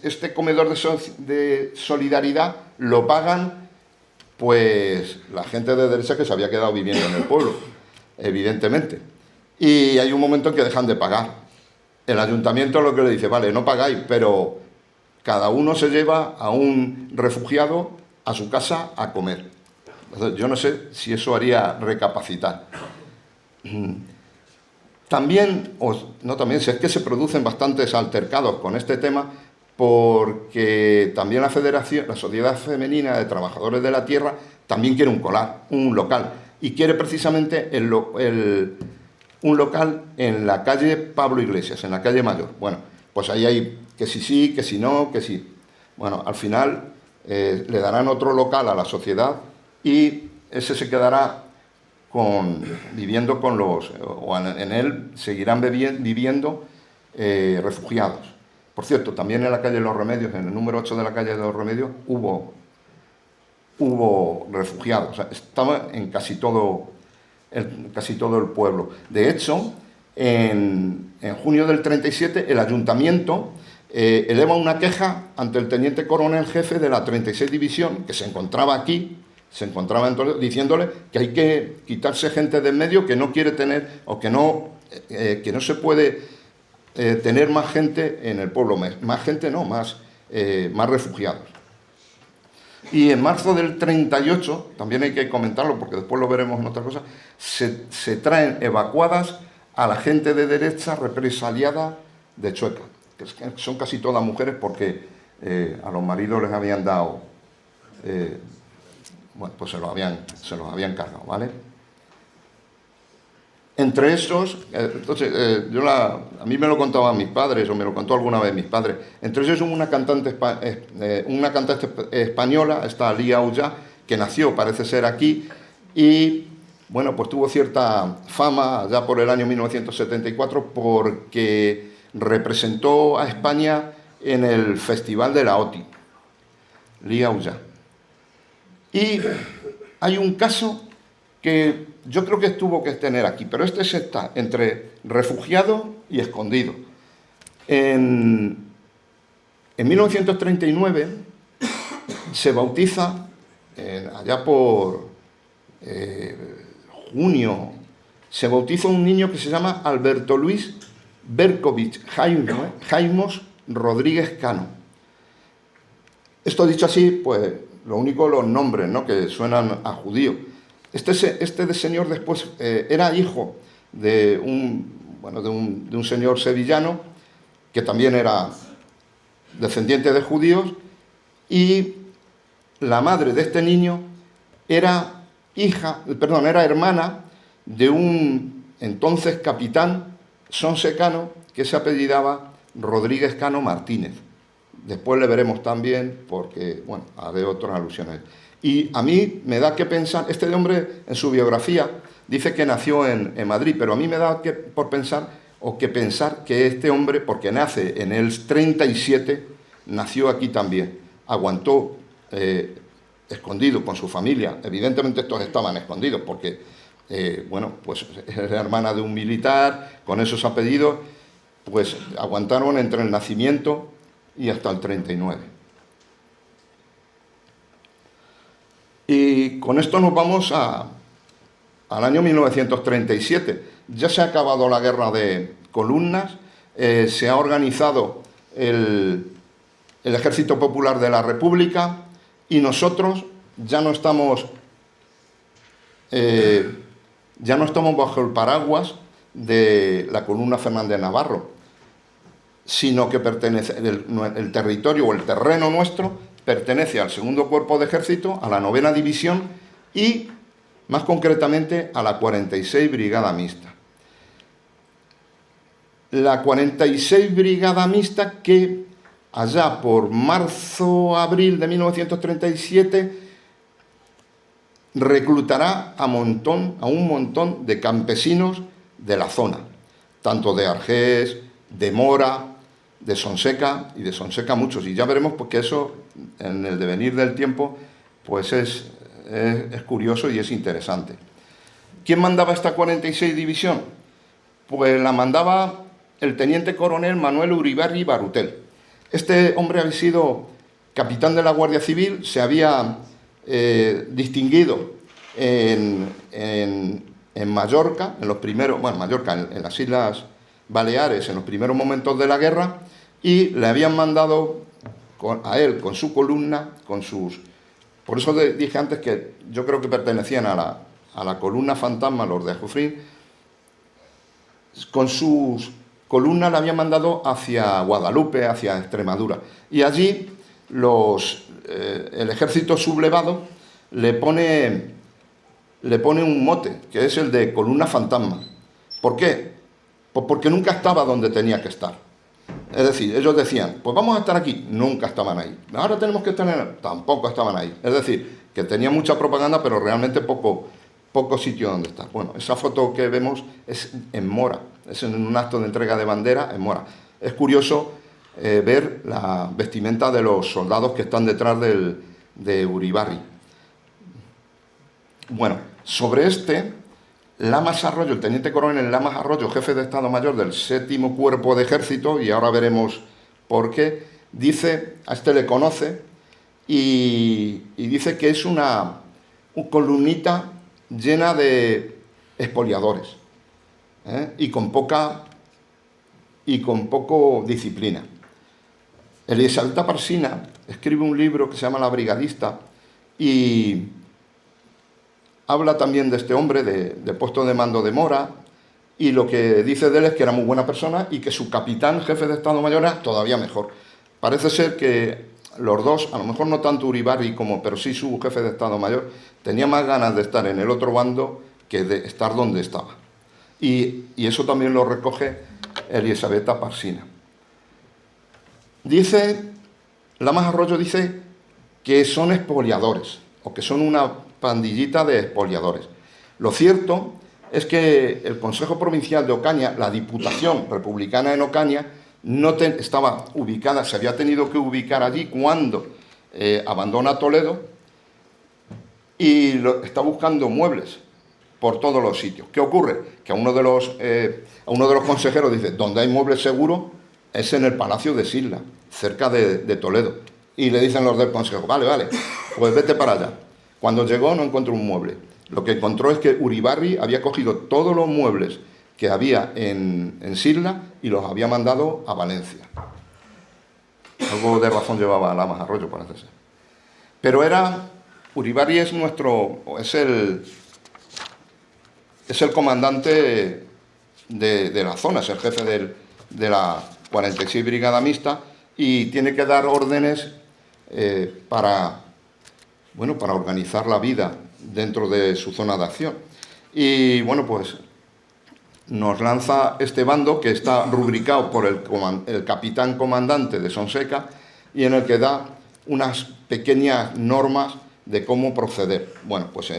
este comedor de solidaridad lo pagan pues la gente de derecha que se había quedado viviendo en el pueblo, evidentemente. Y hay un momento en que dejan de pagar. El ayuntamiento lo que le dice, vale, no pagáis, pero cada uno se lleva a un refugiado a su casa a comer. Entonces, yo no sé si eso haría recapacitar. Si es que se producen bastantes altercados con este tema, porque también la Sociedad Femenina de Trabajadores de la Tierra, también quiere un local, y quiere precisamente un local en la calle Pablo Iglesias, en la calle Mayor. Bueno, pues ahí hay que si sí, que si no, que sí. Bueno, al final le darán otro local a la sociedad y ese se quedará viviendo con o en él seguirán viviendo refugiados. Por cierto, también en la calle de los Remedios, en el número 8 de la calle de los Remedios, hubo refugiados. O sea, estaba en casi todo el pueblo. De hecho, en junio del 37, el ayuntamiento eleva una queja ante el teniente coronel jefe de la 36 División, que se encontraba aquí, entonces diciéndole que hay que quitarse gente de en medio que no quiere tener, o que no se puede tener más gente en el pueblo. Más gente no, más refugiados. Y en marzo del 38, también hay que comentarlo porque después lo veremos en otra cosa, se traen evacuadas a la gente de derecha represaliada de Chueca, que son casi todas mujeres porque a los maridos les habían dado, pues se los habían cargado, ¿vale? Entre esos, a mí me lo contaban mis padres, o me lo contó alguna vez mis padres, entre ellos una cantante española, esta Lía Aujá, que nació, parece ser, aquí, y pues tuvo cierta fama ya por el año 1974 porque representó a España en el Festival de la OTI, Lía Aujá. Y hay un caso que yo creo que tuvo que tener aquí, pero este se está entre refugiado y escondido. En 1939 se bautiza, allá por junio, se bautiza un niño que se llama Alberto Luis Berkovich Jaimos Rodríguez Cano. Esto dicho así, pues lo único los nombres, ¿no?, que suenan a judío. Este señor después era hijo de un señor sevillano que también era descendiente de judíos, y la madre de este niño era hermana de un entonces capitán sonsecano que se apellidaba Rodríguez Cano Martínez. Después le veremos también porque, bueno, haré otras alusiones. Y a mí me da que pensar, este hombre en su biografía dice que nació en Madrid, pero a mí me da por pensar que este hombre, porque nace en el 37, nació aquí también. Aguantó escondido con su familia. Evidentemente estos estaban escondidos porque, pues era hermana de un militar, con esos apellidos, pues aguantaron entre el nacimiento y hasta el 39. Y con esto nos vamos al año 1937. Ya se ha acabado la guerra de columnas, se ha organizado el Ejército Popular de la República y nosotros ya no estamos bajo el paraguas de la columna Fernández Navarro, sino que el territorio o el terreno nuestro pertenece al 2º Cuerpo de Ejército, a la 9ª División y, más concretamente, a la 46 Brigada Mixta. La 46 Brigada Mixta que allá por marzo-abril de 1937 reclutará a un montón de campesinos de la zona, tanto de Argés, de Mora, de Sonseca, y de Sonseca muchos. Y ya veremos porque eso, en el devenir del tiempo, pues es curioso y es interesante. ¿Quién mandaba esta 46 División? Pues la mandaba el teniente coronel Manuel Uribarri Barutel. Este hombre había sido capitán de la Guardia Civil, se había distinguido en Mallorca, en las Islas Baleares, en los primeros momentos de la guerra, y le habían mandado a él con su columna, por eso dije antes que yo creo que pertenecían a la columna fantasma, los de Jufrín, con sus columnas le habían mandado hacia Guadalupe, hacia Extremadura, y allí el ejército sublevado le pone un mote, que es el de columna fantasma. ¿Por qué? Pues porque nunca estaba donde tenía que estar. Es decir, ellos decían, pues vamos a estar aquí, nunca estaban ahí. Ahora tenemos que estar tampoco estaban ahí. Es decir, que tenía mucha propaganda, pero realmente poco sitio donde estar. Bueno, esa foto que vemos es en Mora, es en un acto de entrega de bandera en Mora. Es curioso ver la vestimenta de los soldados que están detrás de Uribarri. Bueno, sobre Lamas Arroyo, el teniente coronel Lamas Arroyo, jefe de Estado Mayor del 7º Cuerpo de Ejército, y ahora veremos por qué, dice, a este le conoce, y dice que es una columnita llena de expoliadores, y con poco disciplina. Elizabeth Parsina escribe un libro que se llama La Brigadista, y habla también de este hombre, de puesto de mando de Mora, y lo que dice de él es que era muy buena persona y que su capitán, jefe de Estado Mayor, era todavía mejor. Parece ser que los dos, a lo mejor no tanto Uribarri pero sí su jefe de Estado Mayor, tenía más ganas de estar en el otro bando que de estar donde estaba. Y eso también lo recoge Elizabeth Parsina. Lamas Arroyo dice que son expoliadores, o que son una pandillita de expoliadores. Lo cierto es que el Consejo Provincial de Ocaña, la Diputación Republicana en Ocaña, estaba ubicada, se había tenido que ubicar allí cuando abandona Toledo y está buscando muebles. por todos los sitios. ¿Qué ocurre? Que a uno de los consejeros dice, donde hay muebles seguros es en el Palacio de Sisla, cerca de Toledo. Y le dicen los del consejo, vale, pues vete para allá. Cuando llegó no encontró un mueble. Lo que encontró es que Uribarri había cogido todos los muebles que había en Sisla y los había mandado a Valencia. Algo de razón llevaba a Lamas Arroyo, parece ser. Pero Uribarri es el comandante de la zona, es el jefe de la 46 Brigada Mixta y tiene que dar órdenes para organizar la vida dentro de su zona de acción. Y bueno, pues nos lanza este bando que está rubricado por el capitán comandante de Sonseca y en el que da unas pequeñas normas de cómo proceder. Bueno, pues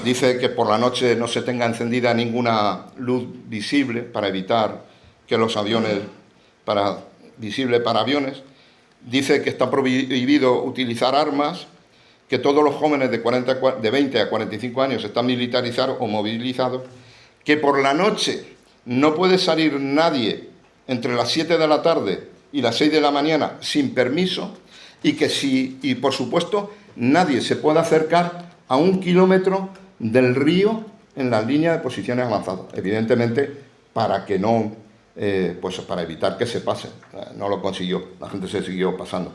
dice que por la noche no se tenga encendida ninguna luz visible para evitar que los aviones, visible para aviones. Dice que está prohibido utilizar armas, que todos los jóvenes de 20 a 45 años están militarizados o movilizados, que por la noche no puede salir nadie entre las 7 de la tarde y las 6 de la mañana sin permiso y por supuesto, nadie se puede acercar a 1 kilómetro del río en la línea de posiciones avanzadas. Evidentemente, para evitar que se pase. No lo consiguió, la gente se siguió pasando.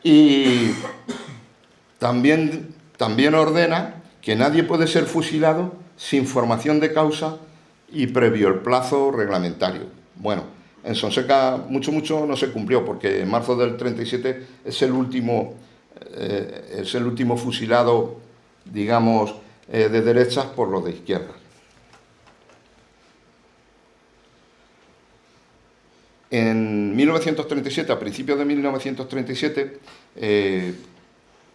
Y también ordena que nadie puede ser fusilado sin formación de causa y previo el plazo reglamentario. Bueno, en Sonseca mucho no se cumplió porque en marzo del 37 es el último fusilado, digamos, de derechas por los de izquierdas. En 1937, a principios de 1937,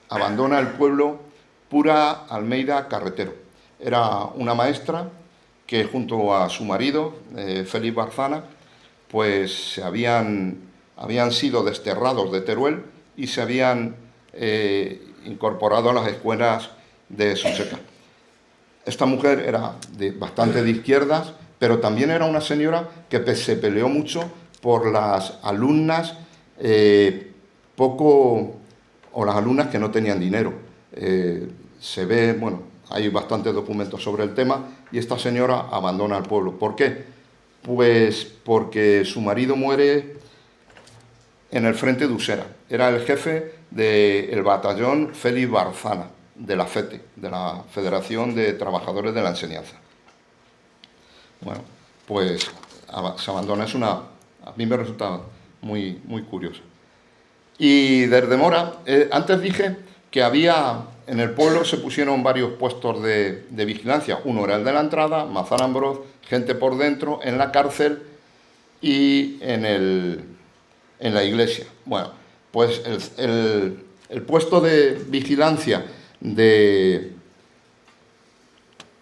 abandona el pueblo Pura Almeida Carretero. Era una maestra que junto a su marido, Félix Barzana, pues habían sido desterrados de Teruel y se habían incorporado a las escuelas de Sonseca. Esta mujer era bastante de izquierdas, pero también era una señora que se peleó mucho por las alumnas o las alumnas que no tenían dinero. Se ve, bueno, hay bastantes documentos sobre el tema y esta señora abandona el pueblo. ¿Por qué? Pues porque su marido muere en el frente de Usera. Era el jefe del batallón Félix Barzana, de la FETE, de la Federación de Trabajadores de la Enseñanza. Bueno, pues se abandona. A mí me resulta muy curioso. Y desde Mora, antes dije que en el pueblo se pusieron varios puestos de vigilancia. Uno era el de la entrada, Mazarambroz, gente por dentro, en la cárcel y en la iglesia. Bueno, pues el puesto de vigilancia de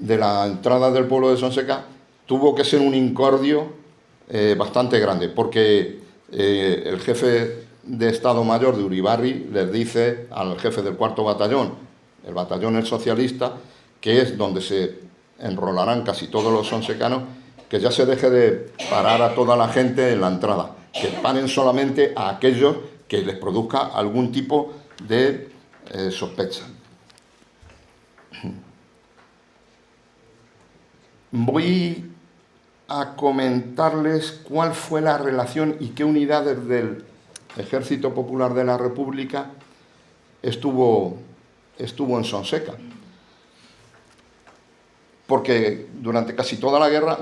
la entrada del pueblo de Sonseca tuvo que ser un incordio bastante grande, porque el jefe de Estado Mayor de Uribarri les dice al jefe del 4º batallón, el batallón El Socialista, que es donde se enrolarán casi todos los sonsecanos, que ya se deje de parar a toda la gente en la entrada, que paren solamente a aquellos que les produzca algún tipo de sospecha. Voy a comentarles cuál fue la relación y qué unidades del Ejército Popular de la República estuvo en Sonseca. Porque durante toda la guerra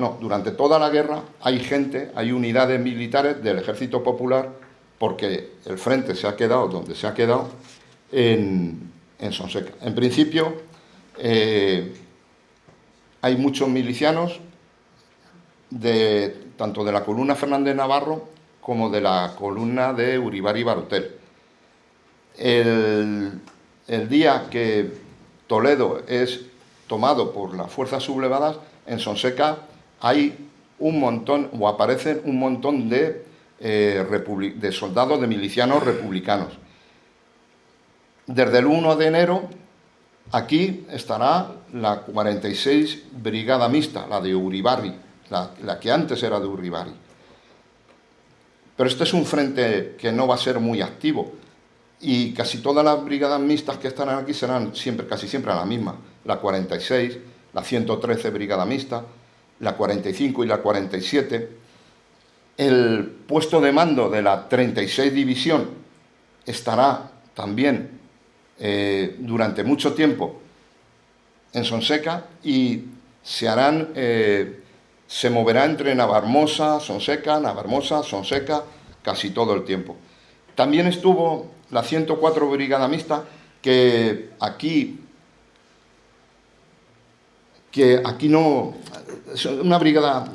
hay unidades militares del Ejército Popular, porque el frente se ha quedado donde se ha quedado en Sonseca. En principio, hay muchos milicianos tanto de la columna Fernández Navarro como de la columna de Uribarri Barotel. El día que Toledo es tomado por las fuerzas sublevadas, en Sonseca aparecen un montón de soldados, de milicianos republicanos. Desde el 1 de enero Aquí estará la 46 Brigada Mixta, la de Uribarri, la que antes era de Uribarri. Pero este es un frente que no va a ser muy activo y casi todas las brigadas mixtas que estarán aquí serán casi siempre la misma. La 46, la 113 Brigada Mixta, la 45 y la 47. El puesto de mando de la 36 División estará también durante mucho tiempo en Sonseca y se moverá entre Navarmosa, Sonseca, casi todo el tiempo. También estuvo la 104 Brigada Mixta, que aquí no, una brigada,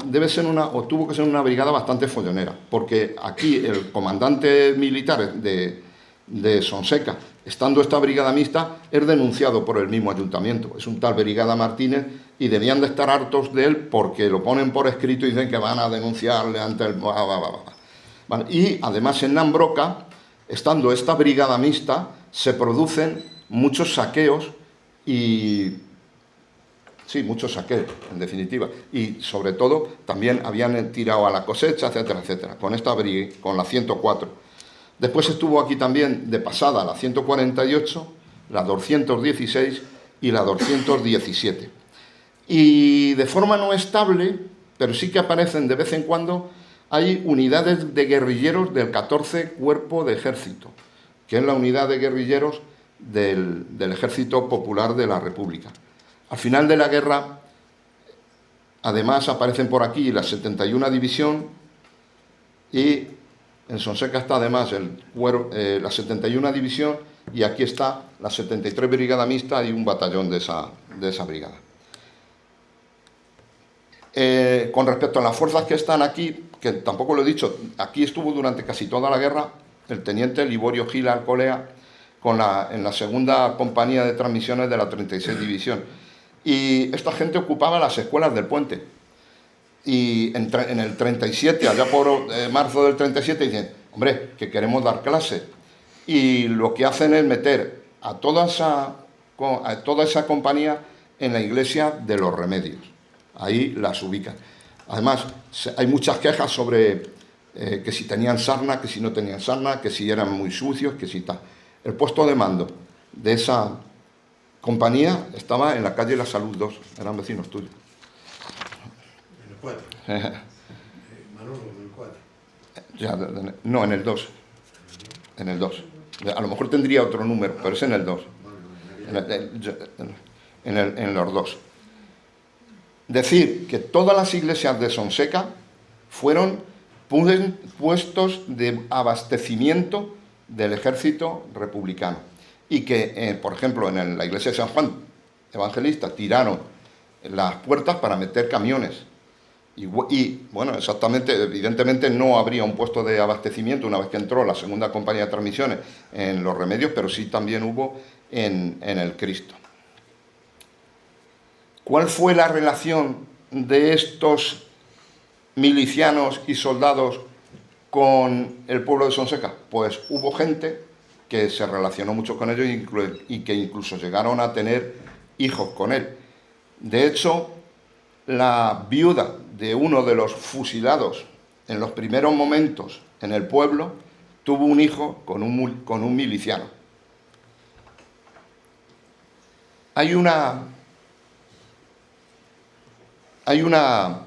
tuvo que ser una brigada bastante follonera, porque aquí el comandante militar de Sonseca, estando esta brigada mixta, es denunciado por el mismo ayuntamiento. Es un tal Brigada Martínez y debían de estar hartos de él porque lo ponen por escrito y dicen que van a denunciarle ante el... Vale. Y además en Nambroca, estando esta brigada mixta, se producen muchos saqueos y... Sí, muchos saqueos, en definitiva. Y sobre todo, también habían tirado a la cosecha, etcétera, etcétera, con la 104. Después estuvo aquí también de pasada la 148, la 216 y la 217. Y de forma no estable, pero sí que aparecen de vez en cuando, hay unidades de guerrilleros del 14 Cuerpo de Ejército, que es la unidad de guerrilleros del Ejército Popular de la República. Al final de la guerra, además aparecen por aquí la 71 División y en Sonseca está además la 71 División y aquí está la 73 Brigada Mixta y un batallón de esa brigada. Con respecto a las fuerzas que están aquí, que tampoco lo he dicho, aquí estuvo durante casi toda la guerra el teniente Liborio Gil Alcolea en la segunda compañía de transmisiones de la 36 División. Y esta gente ocupaba las escuelas del puente. Y en el 37, allá por marzo del 37, dicen, hombre, que queremos dar clase. Y lo que hacen es meter a toda esa compañía en la iglesia de los Remedios. Ahí las ubican. Además, hay muchas quejas sobre que si tenían sarna, que si no tenían sarna, que si eran muy sucios, que si tal. El puesto de mando de esa compañía estaba en la calle La Salud 2, eran vecinos tuyos. En el 4. Manolo, en el 4. No, en el 2. En el 2. A lo mejor tendría otro número, pero es en el 2. En los dos. Decir que todas las iglesias de Sonseca fueron puestos de abastecimiento del ejército republicano. Y que, por ejemplo, en la iglesia de San Juan Evangelista tiraron las puertas para meter camiones. Y bueno, exactamente, evidentemente no habría un puesto de abastecimiento una vez que entró la segunda compañía de transmisiones en Los Remedios, pero sí también hubo en el Cristo. ¿Cuál fue la relación de estos milicianos y soldados con el pueblo de Sonseca? Pues hubo gente que se relacionó mucho con ellos y que incluso llegaron a tener hijos con él. De hecho, la viuda de uno de los fusilados en los primeros momentos en el pueblo tuvo un hijo con un miliciano. Hay una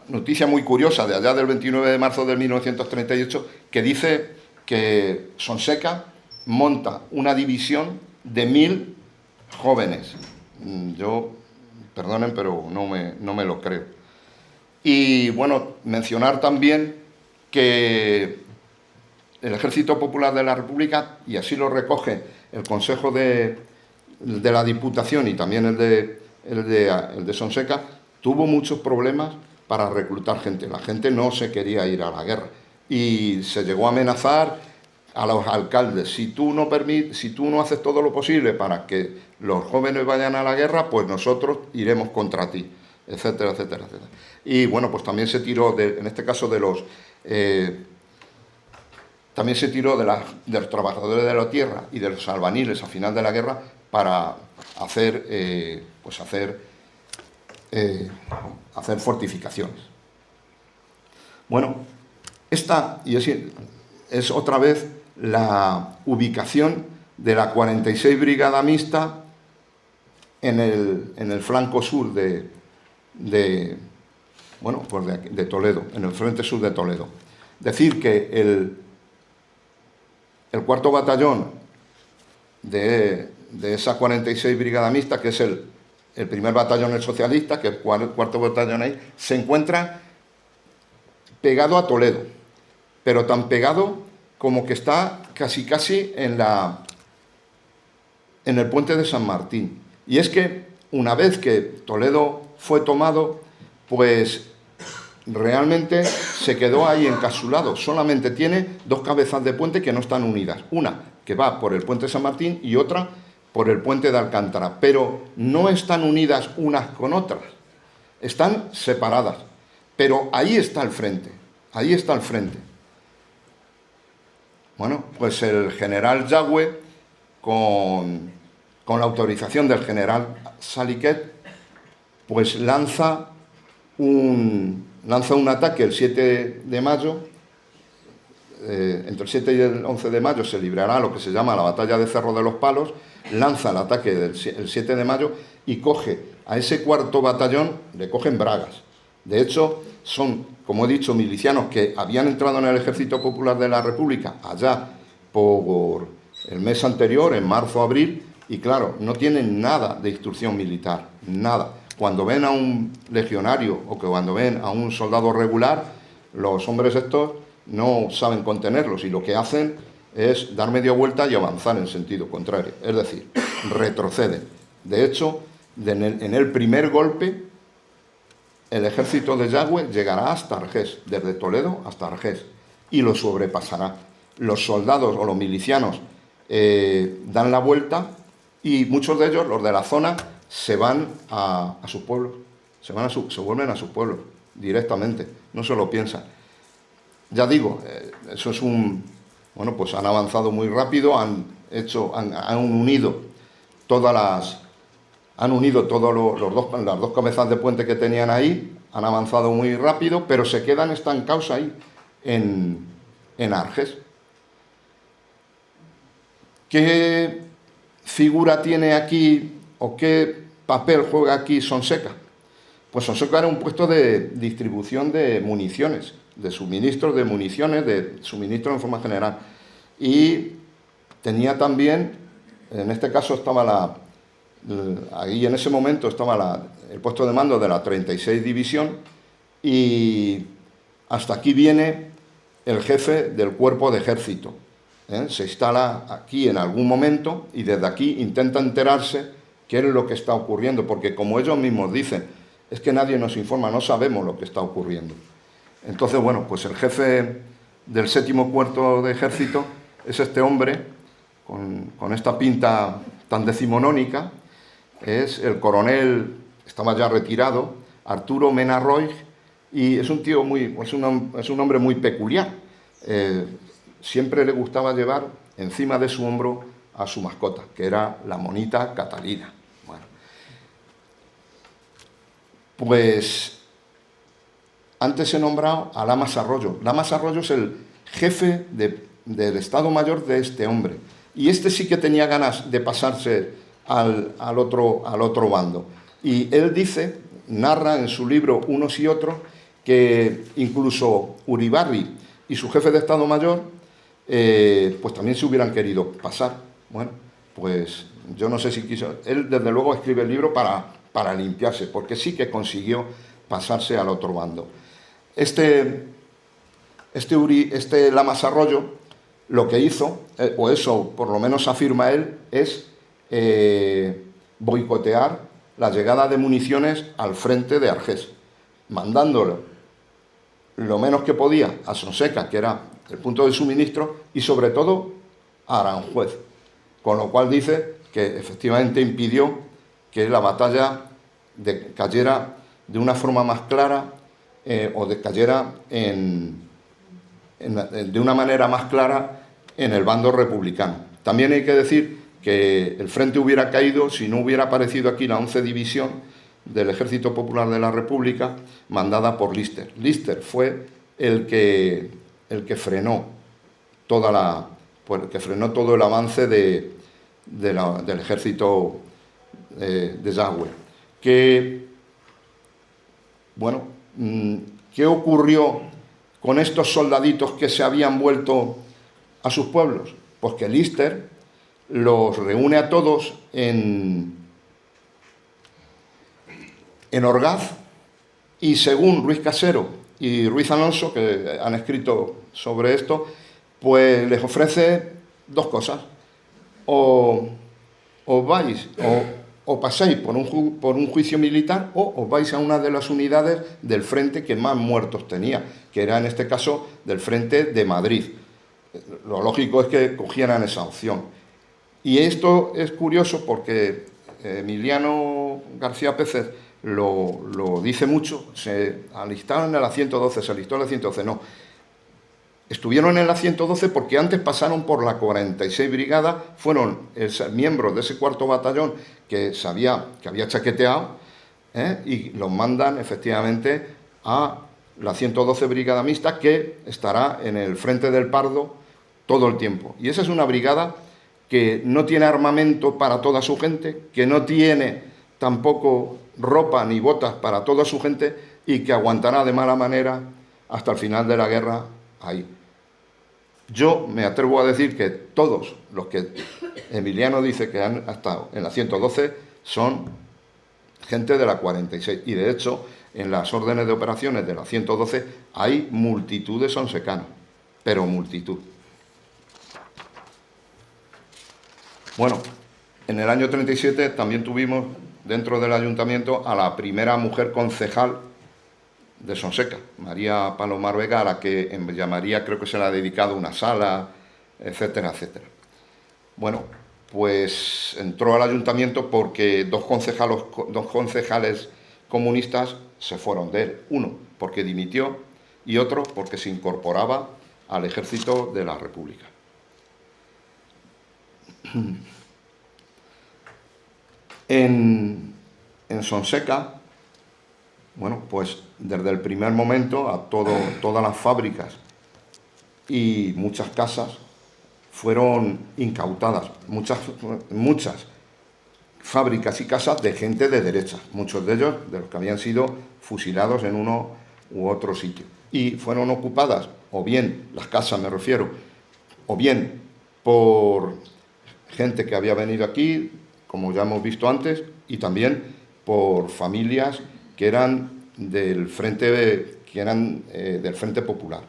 noticia muy curiosa de allá del 29 de marzo de 1938 que dice que Sonseca monta una división de 1000 jóvenes. Yo, perdonen, pero no me lo creo. Y bueno, mencionar también que el Ejército Popular de la República, y así lo recoge el Consejo de la Diputación y también el de Sonseca, tuvo muchos problemas para reclutar gente. La gente no se quería ir a la guerra. Y se llegó a amenazar a los alcaldes, si tú no haces todo lo posible para que los jóvenes vayan a la guerra, pues nosotros iremos contra ti, etcétera, etcétera, etcétera. Y bueno, pues también se tiró, en este caso también se tiró de los trabajadores de la tierra y de los albaniles al final de la guerra para hacer, hacer fortificaciones. Bueno, esta es otra vez la ubicación de la 46 Brigada Mixta en el flanco sur de Toledo, en el frente sur de Toledo. Decir que el cuarto batallón de esa 46 Brigada Mixta, que es el primer batallón el socialista, que es el cuarto batallón ahí, se encuentra pegado a Toledo, pero tan pegado como que está casi en el puente de San Martín. Y es que una vez que Toledo fue tomado, pues realmente se quedó ahí encapsulado. Solamente tiene dos cabezas de puente que no están unidas. Una que va por el puente de San Martín y otra por el puente de Alcántara. Pero no están unidas unas con otras. Están separadas. Pero ahí está el frente. Ahí está el frente. Bueno, pues el general Yagüe, con la autorización del general Saliquet, pues lanza un ataque el 7 de mayo. Entre el 7 y el 11 de mayo se librará lo que se llama la batalla de Cerro de los Palos. Lanza el ataque el 7 de mayo y coge a ese cuarto batallón, le cogen bragas. De hecho, son, como he dicho, milicianos que habían entrado en el Ejército Popular de la República allá por el mes anterior, en marzo-abril, y claro, no tienen nada de instrucción militar, nada. Cuando ven a un legionario o que cuando ven a un soldado regular, los hombres estos no saben contenerlos y lo que hacen es dar media vuelta y avanzar en sentido contrario, es decir, retroceden. De hecho, en el primer golpe, el ejército de Yagüe llegará hasta Argés, desde Toledo hasta Argés, y lo sobrepasará. Los soldados o los milicianos dan la vuelta y muchos de ellos, los de la zona, se van a sus pueblos, se vuelven a sus pueblos directamente, no se lo piensan. Ya digo, eso es bueno, pues han avanzado muy rápido, han unido las dos cabezas de puente que tenían ahí, han avanzado muy rápido, pero se quedan estancados ahí en Argés. ¿Qué figura tiene aquí o qué papel juega aquí Sonseca? Pues Sonseca era un puesto de distribución de municiones, de suministros de municiones, de suministros en forma general. Y tenía también, en este caso estaba ahí en ese momento estaba el puesto de mando de la 36 División y hasta aquí viene el jefe del cuerpo de ejército. Se instala aquí en algún momento y desde aquí intenta enterarse qué es lo que está ocurriendo, porque como ellos mismos dicen, es que nadie nos informa, no sabemos lo que está ocurriendo. Entonces, bueno, pues el jefe del 7º Cuerpo de Ejército es este hombre, con esta pinta tan decimonónica, es el coronel, estaba ya retirado, Arturo Mena Roig, y es un tío es un hombre muy peculiar. Siempre le gustaba llevar encima de su hombro a su mascota, que era la monita Catalina. Bueno, pues antes he nombrado a Lamas Arroyo. Lamas Arroyo es el jefe del Estado Mayor de este hombre. Y este sí que tenía ganas de pasarse al otro bando. Y él narra en su libro Unos y Otros, que incluso Uribarri y su jefe de Estado Mayor, pues también se hubieran querido pasar. Bueno, pues yo no sé si quiso. Él desde luego escribe el libro para limpiarse, porque sí que consiguió pasarse al otro bando. Este Lamas Arroyo lo que hizo, o eso por lo menos afirma él, es boicotear la llegada de municiones al frente de Argés, mandándolo lo menos que podía a Sonseca, que era el punto de suministro, y sobre todo a Aranjuez, con lo cual dice que efectivamente impidió que la batalla cayera de una forma más clara o cayera de una manera más clara en el bando republicano. También hay que decir que el frente hubiera caído si no hubiera aparecido aquí la 11 División del Ejército Popular de la República, mandada por Lister. Lister fue el que frenó todo el avance del ejército de Yagüe. Bueno, ¿qué ocurrió con estos soldaditos que se habían vuelto a sus pueblos? Pues que Lister los reúne a todos en Orgaz, y según Ruiz Casero y Ruiz Alonso, que han escrito sobre esto, pues les ofrece dos cosas: o vais o pasáis por un juicio militar, o os vais a una de las unidades del frente que más muertos tenía, que era en este caso del frente de Madrid. Lo lógico es que cogieran esa opción. Y esto es curioso porque Emiliano García Pécez lo dice mucho. Se alistaron en la 112, se alistó en la 112, no. Estuvieron en la 112 porque antes pasaron por la 46 Brigada, fueron miembros de ese 4º batallón que había chaqueteado, y los mandan efectivamente a la 112 Brigada Mixta, que estará en el frente del Pardo todo el tiempo. Y esa es una brigada que no tiene armamento para toda su gente, que no tiene tampoco ropa ni botas para toda su gente, y que aguantará de mala manera hasta el final de la guerra ahí. Yo me atrevo a decir que todos los que Emiliano dice que han estado en la 112 son gente de la 46, y de hecho en las órdenes de operaciones de la 112 hay multitud de sonsecanos, pero multitud. Bueno, en el año 37 también tuvimos dentro del ayuntamiento a la primera mujer concejal de Sonseca, María Palomar Vega, a la que en Villamaría creo que se le ha dedicado una sala, etcétera, etcétera. Bueno, pues entró al ayuntamiento porque dos concejales comunistas se fueron de él. Uno porque dimitió y otro porque se incorporaba al ejército de la República. En Sonseca, bueno, pues desde el primer momento a todas las fábricas y muchas casas fueron incautadas, muchas fábricas y casas de gente de derecha, muchos de ellos de los que habían sido fusilados en uno u otro sitio. Y fueron ocupadas, o bien, las casas me refiero, o bien por gente que había venido aquí, como ya hemos visto antes, y también por familias que eran del Frente Popular,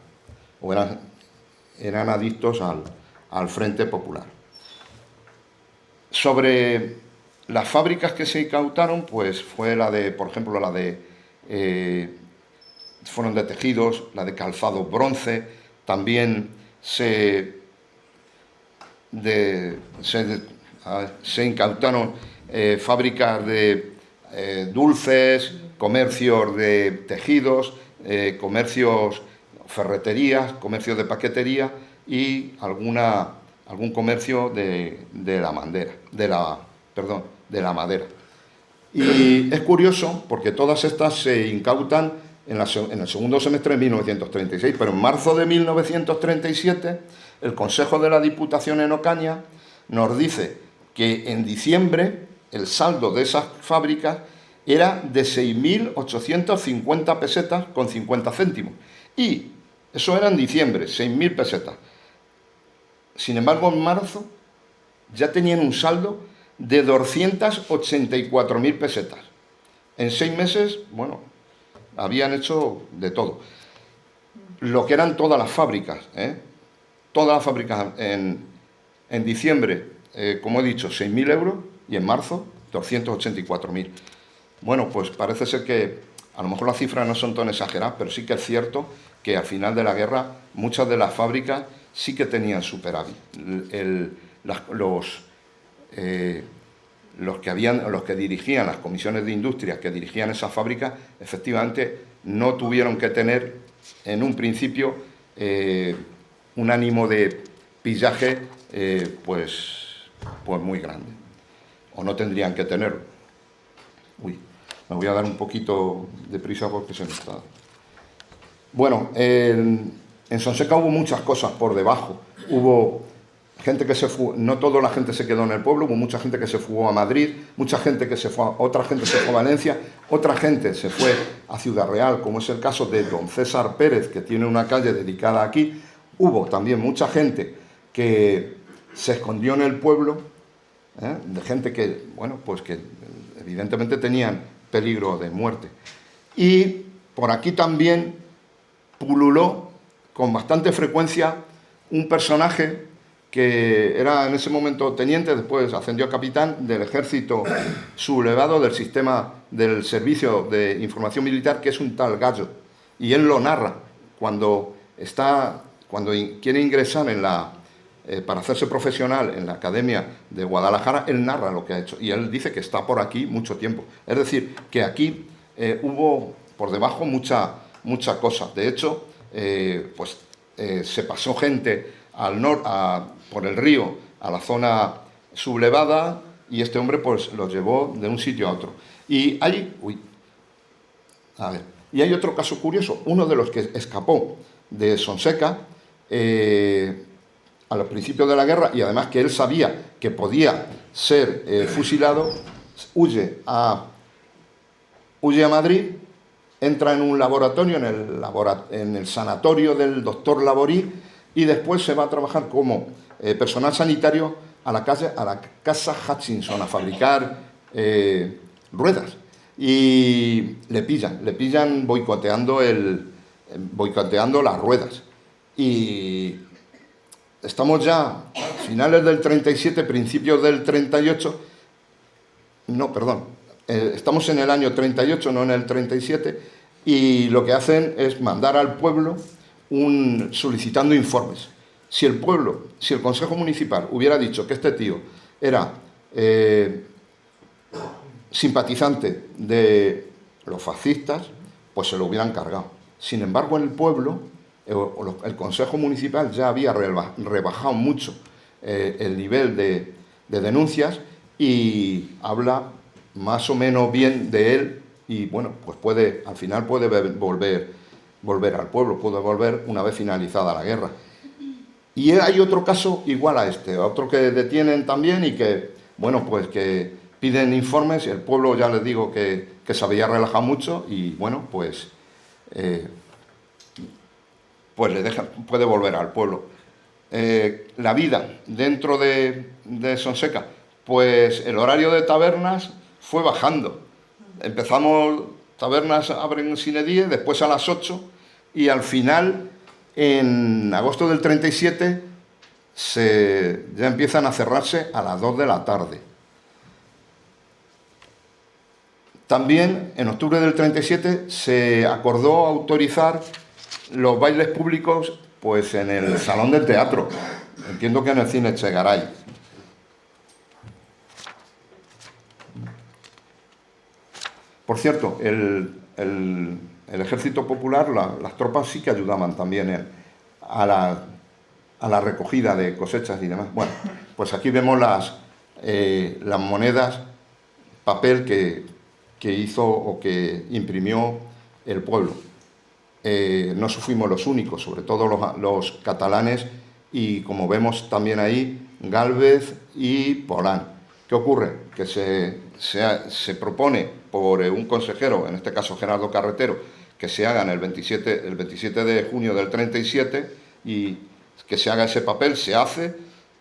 o eran adictos al Frente Popular. Sobre las fábricas que se incautaron, pues fue por ejemplo, fueron de tejidos, la de calzado bronce, también se incautaron fábricas de dulces, comercios de tejidos, comercios, ferreterías, comercios de paquetería y algún comercio de la madera. Y es curioso porque todas estas se incautan en el segundo semestre de 1936, pero en marzo de 1937 el Consejo de la Diputación en Ocaña nos dice que en diciembre el saldo de esas fábricas era de 6.850 pesetas con 50 céntimos. Y eso era en diciembre, 6.000 pesetas. Sin embargo, en marzo ya tenían un saldo de 284.000 pesetas. En 6 meses, bueno, habían hecho de todo. Lo que eran todas las fábricas, todas las fábricas en diciembre, como he dicho, 6.000 euros, y en marzo 284.000. Bueno, pues parece ser que a lo mejor las cifras no son tan exageradas, pero sí que es cierto que al final de la guerra muchas de las fábricas sí que tenían superávit. Los que dirigían las comisiones de industria, que dirigían esas fábricas, efectivamente no tuvieron que tener en un principio un ánimo de pillaje pues pues muy grande, o no tendrían que tenerlo. Uy, me voy a dar un poquito de prisa porque se me está... Bueno, en Sonseca hubo muchas cosas por debajo. Hubo gente que se fugó, no toda la gente se quedó en el pueblo, hubo mucha gente que se fugó a Madrid, mucha gente que se fue, otra gente se fue a Valencia, otra gente se fue a Ciudad Real, como es el caso de don César Pérez, que tiene una calle dedicada aquí. Hubo también mucha gente que se escondió en el pueblo, de gente que, bueno, pues que evidentemente tenían peligro de muerte. Y por aquí también pululó con bastante frecuencia un personaje que era en ese momento teniente, después ascendió a capitán del ejército sublevado del sistema del servicio de información militar, que es un tal Gallo. Y él lo narra cuando quiere ingresar para hacerse profesional en la Academia de Guadalajara. Él narra lo que ha hecho y él dice que está por aquí mucho tiempo. Es decir, que aquí hubo por debajo mucha cosa. De hecho, se pasó gente al norte, por el río, a la zona sublevada, y este hombre pues los llevó de un sitio a otro. Y hay otro caso curioso. Uno de los que escapó de Sonseca a los principios de la guerra, y además que él sabía que podía ser fusilado, huye a Madrid, entra en un laboratorio, en el sanatorio del doctor Laborí, y después se va a trabajar como personal sanitario a la casa Hutchinson, a fabricar ruedas. Y le pillan boicoteando las ruedas. Y estamos ya a finales del 37, principios del 38. No, perdón. Estamos en el año 38, no en el 37. Y lo que hacen es mandar al pueblo solicitando informes. Si el Consejo Municipal hubiera dicho que este tío era simpatizante de los fascistas, pues se lo hubieran cargado. Sin embargo, en el pueblo, el Consejo Municipal ya había rebajado mucho el nivel de denuncias y habla más o menos bien de él y, bueno, pues al final puede volver al pueblo, puede volver una vez finalizada la guerra. Y hay otro caso igual a este, otro que detienen también y que, bueno, pues que piden informes, y el pueblo, ya les digo que se había relajado mucho y, bueno, pues le dejan, puede volver al pueblo. La vida dentro de Sonseca, pues el horario de tabernas fue bajando. Empezamos, tabernas abren sine die, después a las 8, y al final, en agosto del 37, ya empiezan a cerrarse a las 2 de la tarde. También, en octubre del 37, se acordó autorizar los bailes públicos pues en el Salón del Teatro. Entiendo que en el Cine Echegaray. Por cierto, el Ejército Popular, las tropas sí que ayudaban también a la recogida de cosechas y demás. Bueno, pues aquí vemos las monedas, papel que hizo o que imprimió el pueblo. No fuimos los únicos, sobre todo los catalanes, y como vemos también ahí, Gálvez y Polán. ¿Qué ocurre? Que se propone por un consejero, en este caso Gerardo Carretero, que se hagan el 27 de junio del 37 y que se haga ese papel, se hace,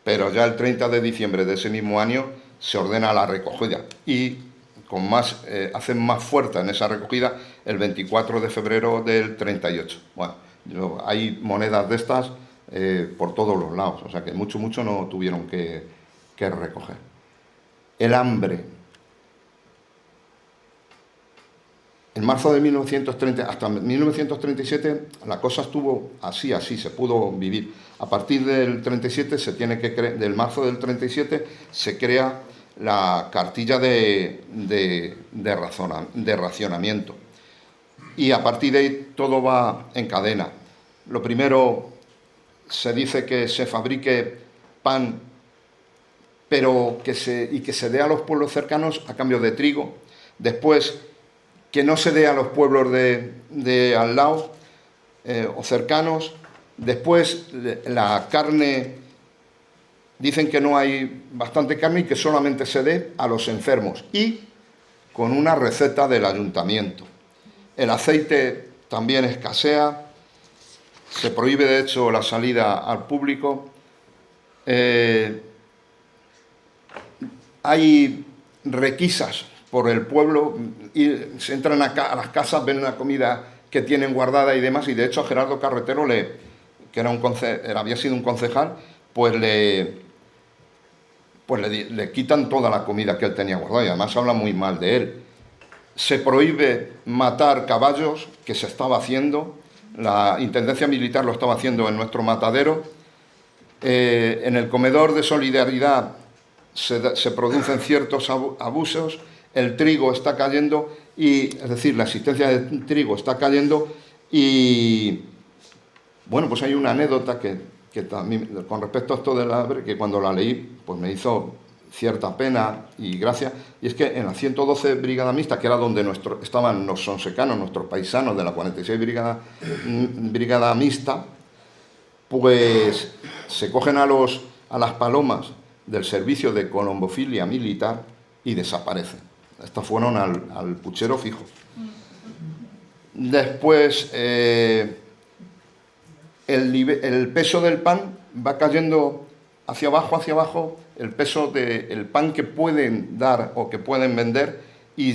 pero ya el 30 de diciembre de ese mismo año se ordena la recogida y hacen más fuerte en esa recogida el 24 de febrero del 38. Bueno, hay monedas de estas por todos los lados, o sea que mucho no tuvieron que recoger. El hambre. En marzo de 1930, hasta 1937, la cosa estuvo así, se pudo vivir. A partir del 37, del marzo del 37, se crea la cartilla de racionamiento. Y a partir de ahí todo va en cadena. Lo primero, se dice que se fabrique pan pero que se dé a los pueblos cercanos a cambio de trigo. Después, que no se dé a los pueblos de al lado o cercanos. Después, la carne, dicen que no hay bastante carne y que solamente se dé a los enfermos. Y con una receta del ayuntamiento. El aceite también escasea, se prohíbe de hecho la salida al público. Hay requisas por el pueblo, y se entran a las casas, ven una comida que tienen guardada y demás, y de hecho a Gerardo Carretero, que había sido un concejal, pues le quitan toda la comida que él tenía guardada, y además habla muy mal de él. Se prohíbe matar caballos, que se estaba haciendo, la Intendencia Militar lo estaba haciendo en nuestro matadero. En el comedor de solidaridad se producen ciertos abusos, el trigo está cayendo, es decir, la existencia de trigo está cayendo, y bueno, pues hay una anécdota que también, con respecto a esto de la que cuando la leí, pues me hizo cierta pena y gracia, y es que en la 112 Brigada Mixta, que era donde estaban los sonsecanos, nuestros paisanos de la 46 Brigada Mixta, pues se cogen a las palomas del servicio de colombofilia militar y desaparecen. Estas fueron al puchero fijo. Después, el peso del pan va cayendo hacia abajo, el peso del pan que pueden dar o que pueden vender, y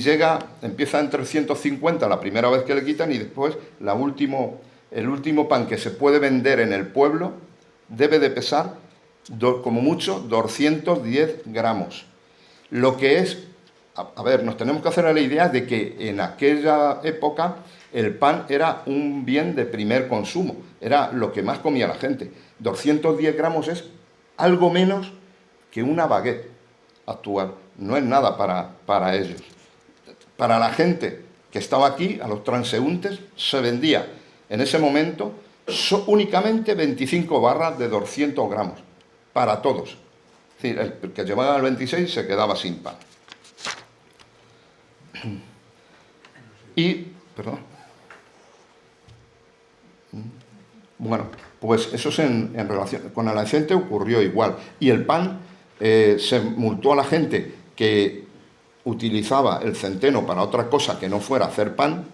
empieza en 350 la primera vez que le quitan, y después el último pan que se puede vender en el pueblo debe de pesar como mucho 210 gramos. Lo que es, a ver, nos tenemos que hacer la idea de que en aquella época el pan era un bien de primer consumo, era lo que más comía la gente. 210 gramos es algo menos que una baguette actual, no es nada para ellos. Para la gente que estaba aquí, a los transeúntes, se vendía en ese momento únicamente 25 barras de 200 gramos, para todos. Es decir, el que llevaba el 26 se quedaba sin pan. Bueno, pues eso es en relación con el aceite, ocurrió igual. Y el pan, se multó a la gente que utilizaba el centeno para otra cosa que no fuera hacer pan,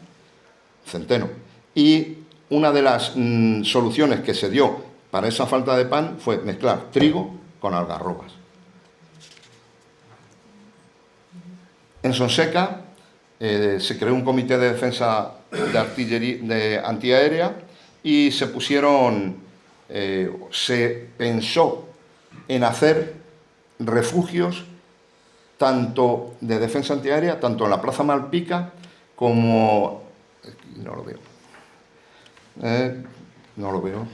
centeno. Y una de las soluciones que se dio para esa falta de pan fue mezclar trigo con algarrobas. En Sonseca se creó un comité de defensa de artillería antiaérea, y se pensó en hacer refugios tanto de defensa antiaérea, tanto en la Plaza Malpica como... No lo veo.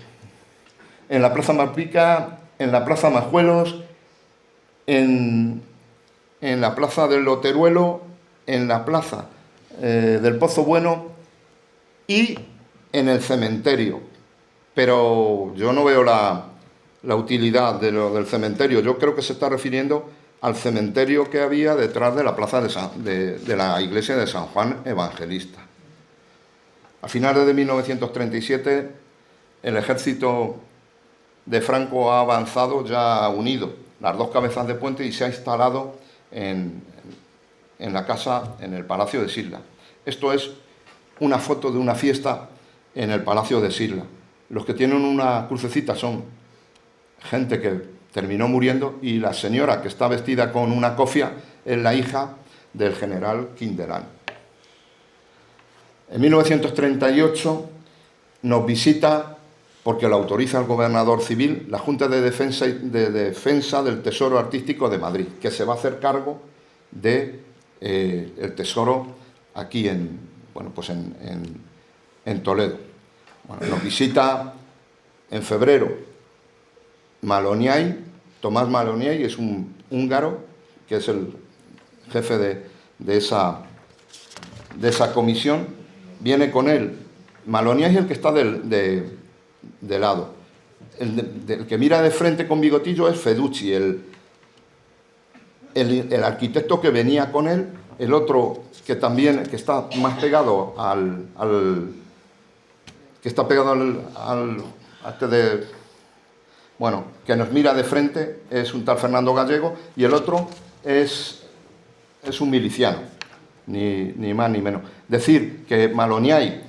En la Plaza Malpica, en la Plaza Majuelos, en la Plaza del Loteruelo, en la Plaza del Pozo Bueno y en el cementerio. Pero yo no veo la utilidad del cementerio. Yo creo que se está refiriendo al cementerio que había detrás de la plaza de la iglesia de San Juan Evangelista. A finales de 1937, el ejército de Franco ha avanzado, ya ha unido las dos cabezas de puente y se ha instalado en la casa, en el Palacio de Sisla. Esto es una foto de una fiesta en el Palacio de Sisla. Los que tienen una crucecita son gente que terminó muriendo, y la señora que está vestida con una cofia es la hija del general Quindelán. En 1938 nos visita, porque lo autoriza el gobernador civil, la Junta de Defensa del Tesoro Artístico de Madrid, que se va a hacer cargo del tesoro aquí en Toledo. Bueno, nos visita en febrero Tomás Maloniay, es un húngaro, que es el jefe de esa comisión. Viene con él. Maloniay es el que está de lado. El que mira de frente con bigotillo es Feducci, el arquitecto que venía con él, el otro que también, que está más pegado que nos mira de frente, es un tal Fernando Gallego, y el otro es un miliciano, ni más ni menos. Decir que Maloniay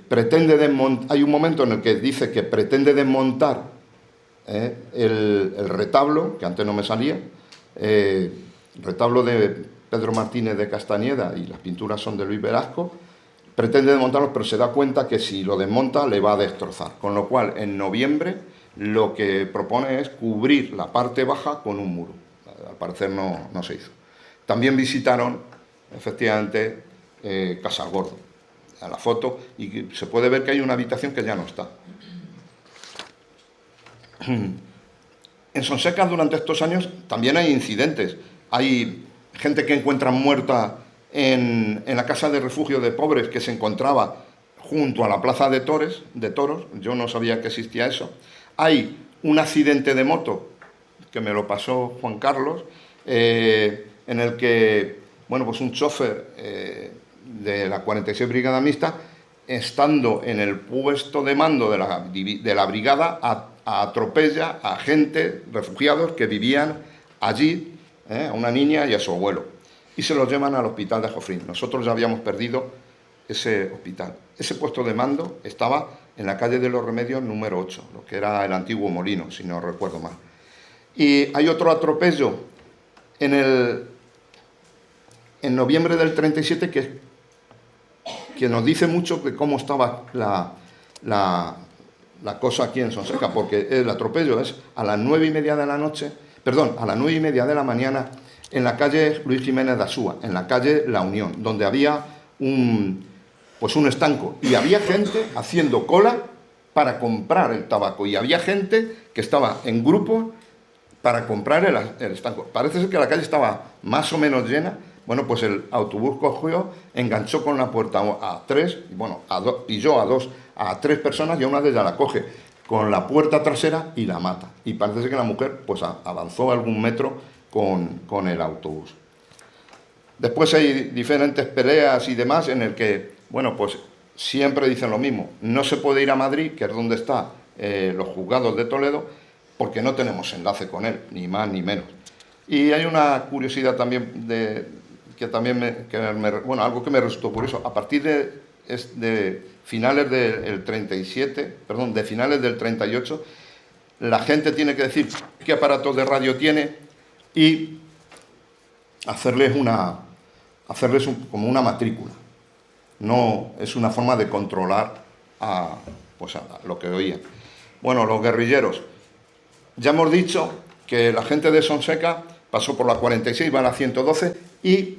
pretende desmontar, hay un momento en el que dice que pretende desmontar el retablo, que antes no me salía, el retablo de Pedro Martínez de Castañeda, y las pinturas son de Luis Velasco. Pretende desmontarlo, pero se da cuenta que si lo desmonta le va a destrozar, con lo cual en noviembre lo que propone es cubrir la parte baja con un muro. Al parecer no se hizo. También visitaron, efectivamente, Casargordo, a la foto, y se puede ver que hay una habitación que ya no está. En Sonseca durante estos años también hay incidentes. Hay gente que encuentran muerta en la casa de refugio de pobres que se encontraba junto a la plaza de toros. Yo no sabía que existía eso. Hay un accidente de moto, que me lo pasó Juan Carlos, en el que, bueno, pues un chofer de la 46 Brigada Mixta, estando en el puesto de mando de la brigada, atropella a gente, refugiados que vivían allí, a una niña y a su abuelo, y se los llevan al hospital de Jofrín. Nosotros ya habíamos perdido ese hospital. Ese puesto de mando estaba en la calle de los Remedios número 8, lo que era el antiguo molino, si no recuerdo mal. Y hay otro atropello en noviembre del 37 que nos dice mucho de cómo estaba la cosa aquí en Sonseca, porque el atropello es a las 9:30 de la noche, perdón, a las 9:30 de la mañana, en la calle Luis Jiménez de Asúa, en la calle La Unión, donde había un estanco, y había gente haciendo cola para comprar el tabaco, y había gente que estaba en grupo para comprar el estanco. Parece ser que la calle estaba más o menos llena. Bueno, pues el autobús cogió, enganchó con la puerta a tres, pilló a tres personas, y a una de ellas la coge con la puerta trasera y la mata. Y parece ser que la mujer pues avanzó algún metro con el autobús. Después hay diferentes peleas y demás en el que, bueno, pues siempre dicen lo mismo. No se puede ir a Madrid, que es donde están los juzgados de Toledo, porque no tenemos enlace con él, ni más ni menos. Y hay una curiosidad también algo que me resultó curioso. A partir de finales del 37, perdón, de finales del 38, la gente tiene que decir qué aparatos de radio tiene y hacerles como una matrícula. No es una forma de controlar a lo que oían. Bueno, los guerrilleros. Ya hemos dicho que la gente de Sonseca pasó por la 46, va a la 112, y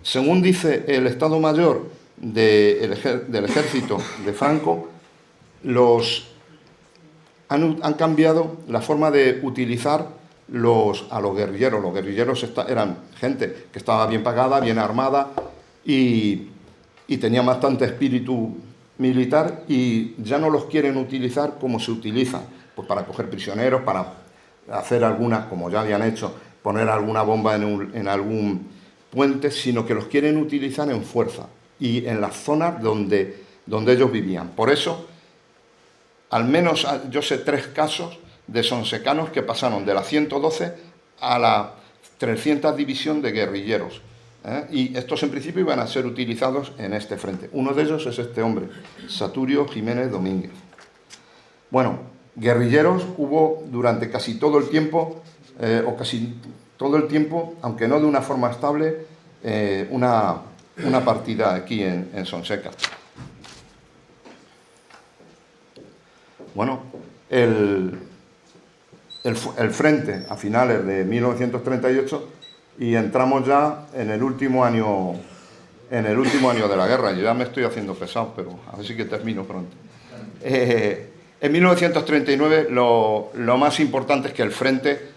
según dice el Estado Mayor del Ejército de Franco, han cambiado la forma de utilizar a los guerrilleros. Los guerrilleros eran gente que estaba bien pagada, bien armada y tenía bastante espíritu militar, y ya no los quieren utilizar como se utiliza, pues para coger prisioneros, para hacer algunas, como ya habían hecho, poner alguna bomba en algún puente, sino que los quieren utilizar en fuerza y en las zonas donde ellos vivían. Por eso, al menos yo sé 3 casos de sonsecanos que pasaron de la 112 a la 300 División de Guerrilleros. Y estos en principio iban a ser utilizados en este frente. Uno de ellos es este hombre, Saturio Jiménez Domínguez. Bueno, guerrilleros hubo durante casi todo el tiempo, aunque no de una forma estable, una partida aquí en Sonseca. Bueno, el frente a finales de 1938, y entramos ya en el último año de la guerra. Yo ya me estoy haciendo pesado, pero a ver si que termino pronto. En 1939 lo más importante es que el frente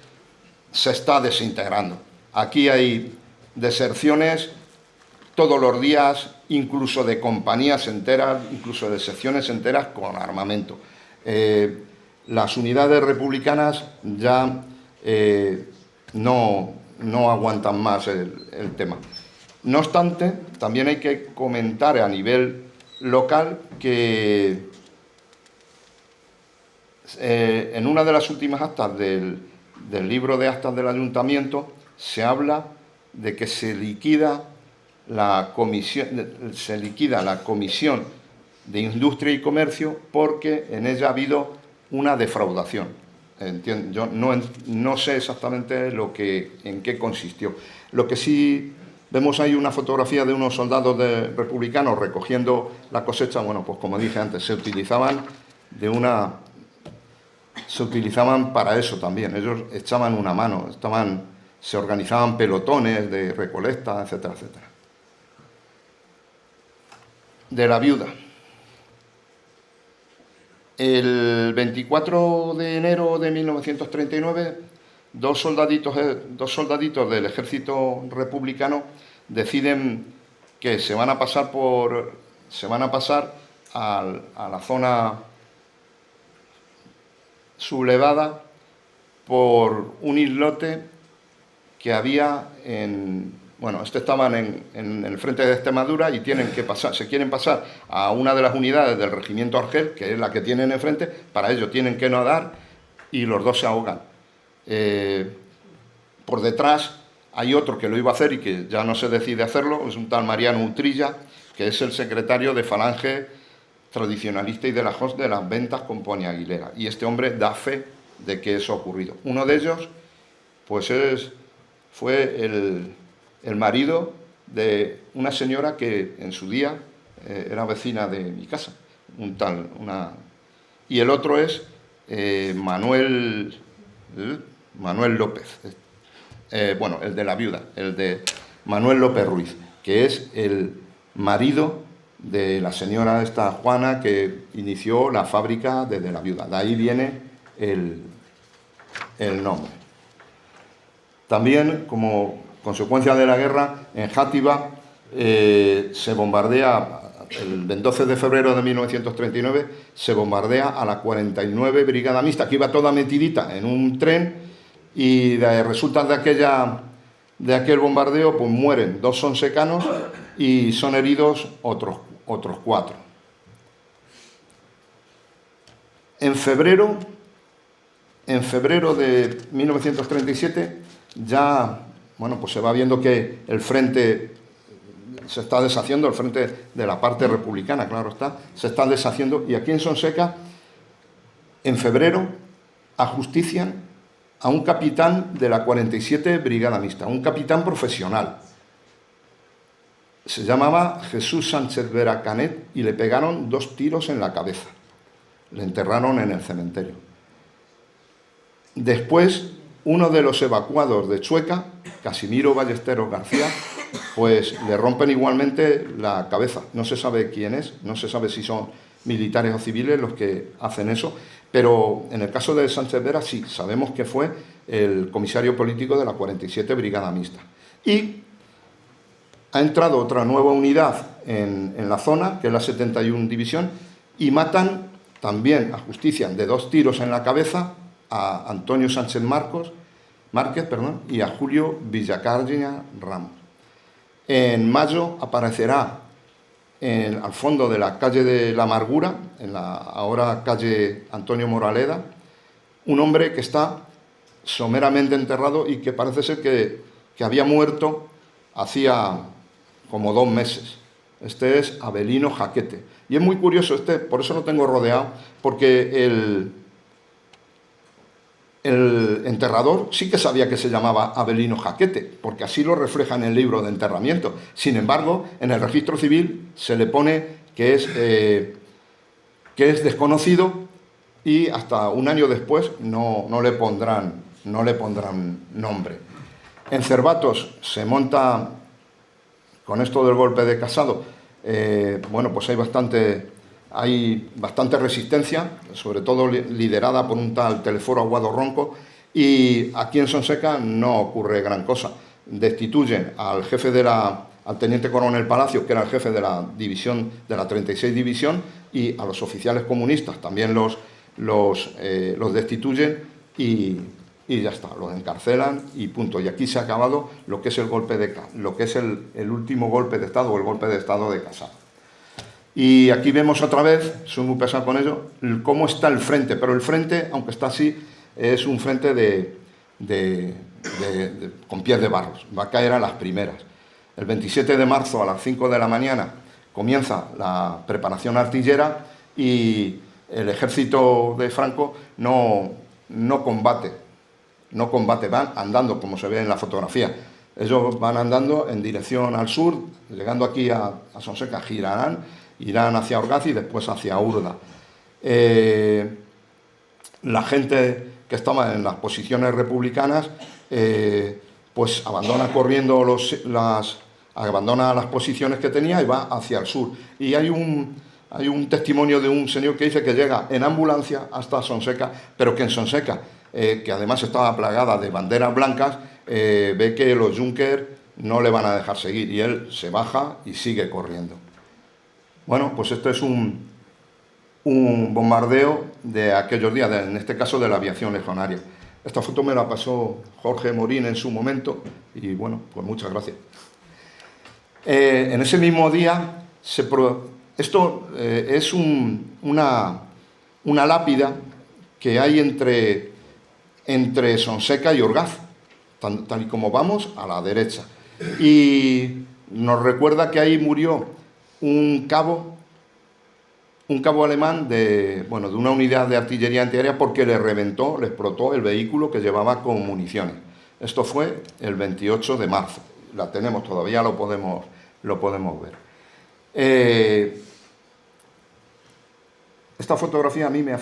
se está desintegrando. Aquí hay deserciones todos los días, incluso de compañías enteras, incluso de secciones enteras con armamento. Las unidades republicanas ya no no aguantan más el tema. No obstante, también hay que comentar a nivel local que en una de las últimas actas del libro de actas del ayuntamiento se habla de que se liquida la comisión de Industria y Comercio porque en ella ha habido una defraudación. Yo no sé exactamente en qué consistió. Lo que sí vemos ahí una fotografía de unos soldados republicanos recogiendo la cosecha. Bueno, pues como dije antes, se utilizaban para eso también. Ellos echaban una mano, se organizaban pelotones de recolecta, etcétera, etcétera. De la viuda. El 24 de enero de 1939, dos soldaditos del ejército republicano deciden que se van a pasar a la zona sublevada por un islote que había estaban en el frente de Extremadura y se quieren pasar a una de las unidades del regimiento Argel, que es la que tienen enfrente. Para ello tienen que nadar y los dos se ahogan. Por detrás hay otro que lo iba a hacer y que ya no se decide hacerlo, es un tal Mariano Utrilla, que es el secretario de Falange Tradicionalista y de la host de las ventas con Pony Aguilera. Y este hombre da fe de que eso ha ocurrido. Uno de ellos, pues fue el marido de una señora que en su día era vecina de mi casa, y el otro es Manuel López, el de la viuda, el de Manuel López Ruiz, que es el marido de la señora esta Juana que inició la fábrica desde la viuda. De ahí viene el nombre. También, como consecuencia de la guerra, en Játiva se bombardea, el 12 de febrero de 1939, se bombardea a la 49 Brigada Mixta, que iba toda metidita en un tren, y resulta de aquel bombardeo, pues mueren 2 sonsecanos y son heridos otros 4. En febrero de 1937 ya, pues se va viendo que el frente se está deshaciendo, el frente de la parte republicana, claro está, se está deshaciendo, y aquí en Sonseca, en febrero, ajustician a un capitán de la 47 Brigada Mixta, un capitán profesional. Se llamaba Jesús Sánchez Vera Canet y le pegaron 2 tiros en la cabeza. Le enterraron en el cementerio. Después, uno de los evacuados de Chueca, Casimiro Ballesteros García, pues le rompen igualmente la cabeza. No se sabe quién es, no se sabe si son militares o civiles los que hacen eso, pero en el caso de Sánchez Vera sí, sabemos que fue el comisario político de la 47 Brigada Mixta. Y ha entrado otra nueva unidad en la zona, que es la 71 División, y matan también, ajustician de 2 tiros en la cabeza a Antonio Sánchez Márquez y a Julio Villacarña Ramos. En mayo aparecerá al fondo de la calle de la Amargura, en la ahora calle Antonio Moraleda, un hombre que está someramente enterrado y que parece ser que había muerto hacía como 2 meses. Este es Avelino Jaquete. Y es muy curioso por eso lo tengo rodeado, porque el enterrador sí que sabía que se llamaba Avelino Jaquete, porque así lo refleja en el libro de enterramiento. Sin embargo, en el registro civil se le pone que es desconocido, y hasta un año después no le pondrán nombre. En Cervatos se monta, con esto del golpe de Casado, pues hay bastante resistencia, sobre todo liderada por un tal Teleforo Aguado Ronco, y aquí en Sonseca no ocurre gran cosa. Destituyen al teniente coronel Palacio, que era el jefe de la división, de la 36 División, y a los oficiales comunistas también los destituyen, y y ya está, los encarcelan y punto. Y aquí se ha acabado lo que es el último golpe de Estado, o el golpe de Estado de Casado. Y aquí vemos otra vez, soy muy pesado con ello, cómo está el frente, pero el frente, aunque está así, es un frente con pies de barros, va a caer a las primeras. El 27 de marzo a las 5 de la mañana comienza la preparación artillera y el ejército de Franco no combate, van andando, como se ve en la fotografía. Ellos van andando en dirección al sur, llegando aquí a Sonseca, irán hacia Orgaz y después hacia Urda. La gente que estaba en las posiciones republicanas pues abandona corriendo abandona las posiciones que tenía y va hacia el sur. Y hay un testimonio de un señor que dice que llega en ambulancia hasta Sonseca, pero que en Sonseca, que además estaba plagada de banderas blancas, ve que los Junkers no le van a dejar seguir y él se baja y sigue corriendo. Bueno, pues este es un bombardeo de aquellos días, en este caso de la aviación legionaria. Esta foto me la pasó Jorge Morín en su momento y bueno, pues muchas gracias. En ese mismo día, esto es una lápida que hay entre Sonseca y Orgaz, tal y como vamos a la derecha. Y nos recuerda que ahí murió un cabo alemán de una unidad de artillería antiaérea porque le explotó el vehículo que llevaba con municiones. Esto fue el 28 de marzo. La tenemos todavía, lo podemos ver. Esta fotografía a mí me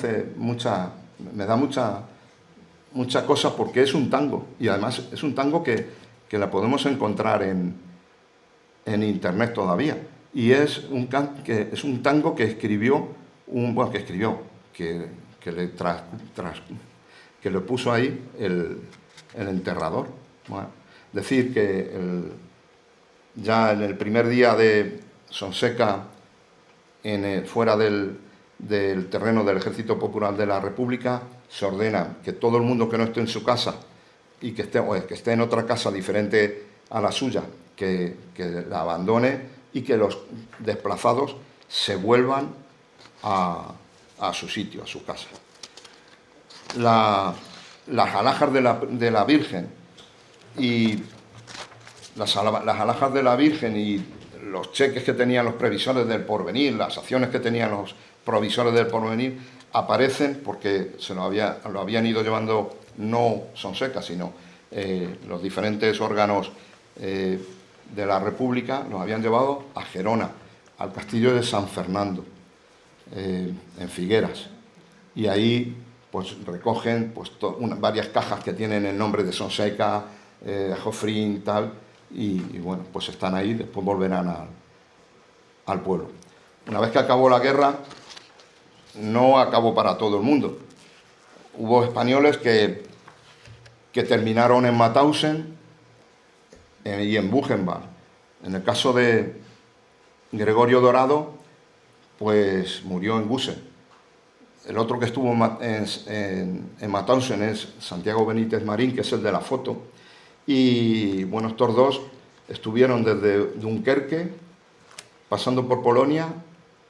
da mucha cosa porque es un tango y además es un tango que la podemos encontrar en internet todavía. Y es un tango que escribió, que le puso ahí el enterrador. Bueno, decir que ya en el primer día de Sonseca, fuera del terreno del Ejército Popular de la República, se ordena que todo el mundo que no esté en su casa y que esté en otra casa diferente a la suya, que la abandone y que los desplazados se vuelvan a su sitio, a su casa. Las alhajas de la Virgen y las alhajas de la Virgen y los cheques que tenían los previsores del porvenir, las acciones que tenían los provisores del porvenir, aparecen porque lo habían ido llevando no Sonseca, sino los diferentes órganos de la República, los habían llevado a Gerona, al castillo de San Fernando, en Figueras. Y ahí pues recogen varias cajas que tienen el nombre de Sonseca, Jofrín, tal, y bueno, pues están ahí, después volverán al pueblo. Una vez que acabó la guerra, no acabó para todo el mundo. Hubo españoles que terminaron en Mauthausen y en Buchenwald. En el caso de Gregorio Dorado, pues murió en Gusen. El otro que estuvo en Mauthausen es Santiago Benítez Marín, que es el de la foto. Y bueno, estos dos estuvieron desde Dunkerque, pasando por Polonia,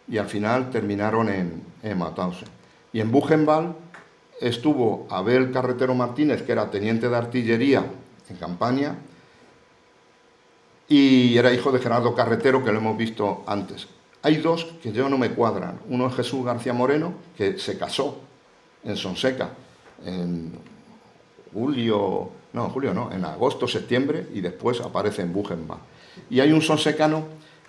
y al final terminaron en Mauthausen. Y en Buchenwald estuvo Abel Carretero Martínez, que era teniente de artillería en Campania, y era hijo de Gerardo Carretero, que lo hemos visto antes. Hay dos que yo no me cuadran. Uno es Jesús García Moreno, que se casó en Sonseca en en agosto, septiembre, y después aparece en Buchenwald. Y hay un sonsecano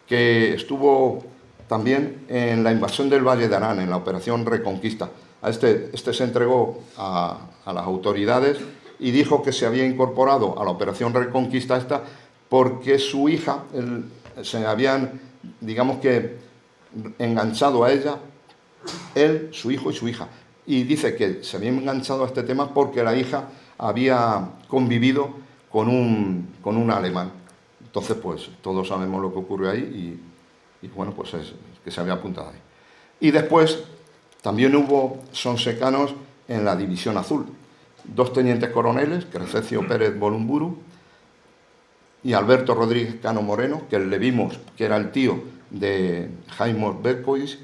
que estuvo también en la invasión del Valle de Arán, en la operación Reconquista. Este se entregó a las autoridades y dijo que se había incorporado a la operación Reconquista esta porque su hija, se habían, digamos que, enganchado a ella, él, su hijo y su hija. Y dice que se había enganchado a este tema porque la hija había convivido con un alemán. Entonces, pues, todos sabemos lo que ocurrió ahí y bueno, pues es que se había apuntado ahí. Y después también hubo sonsecanos en la División Azul. 2 tenientes coroneles, Crescencio Pérez Bolumburu y Alberto Rodríguez Cano Moreno, que le vimos que era el tío de Jaime Bercois,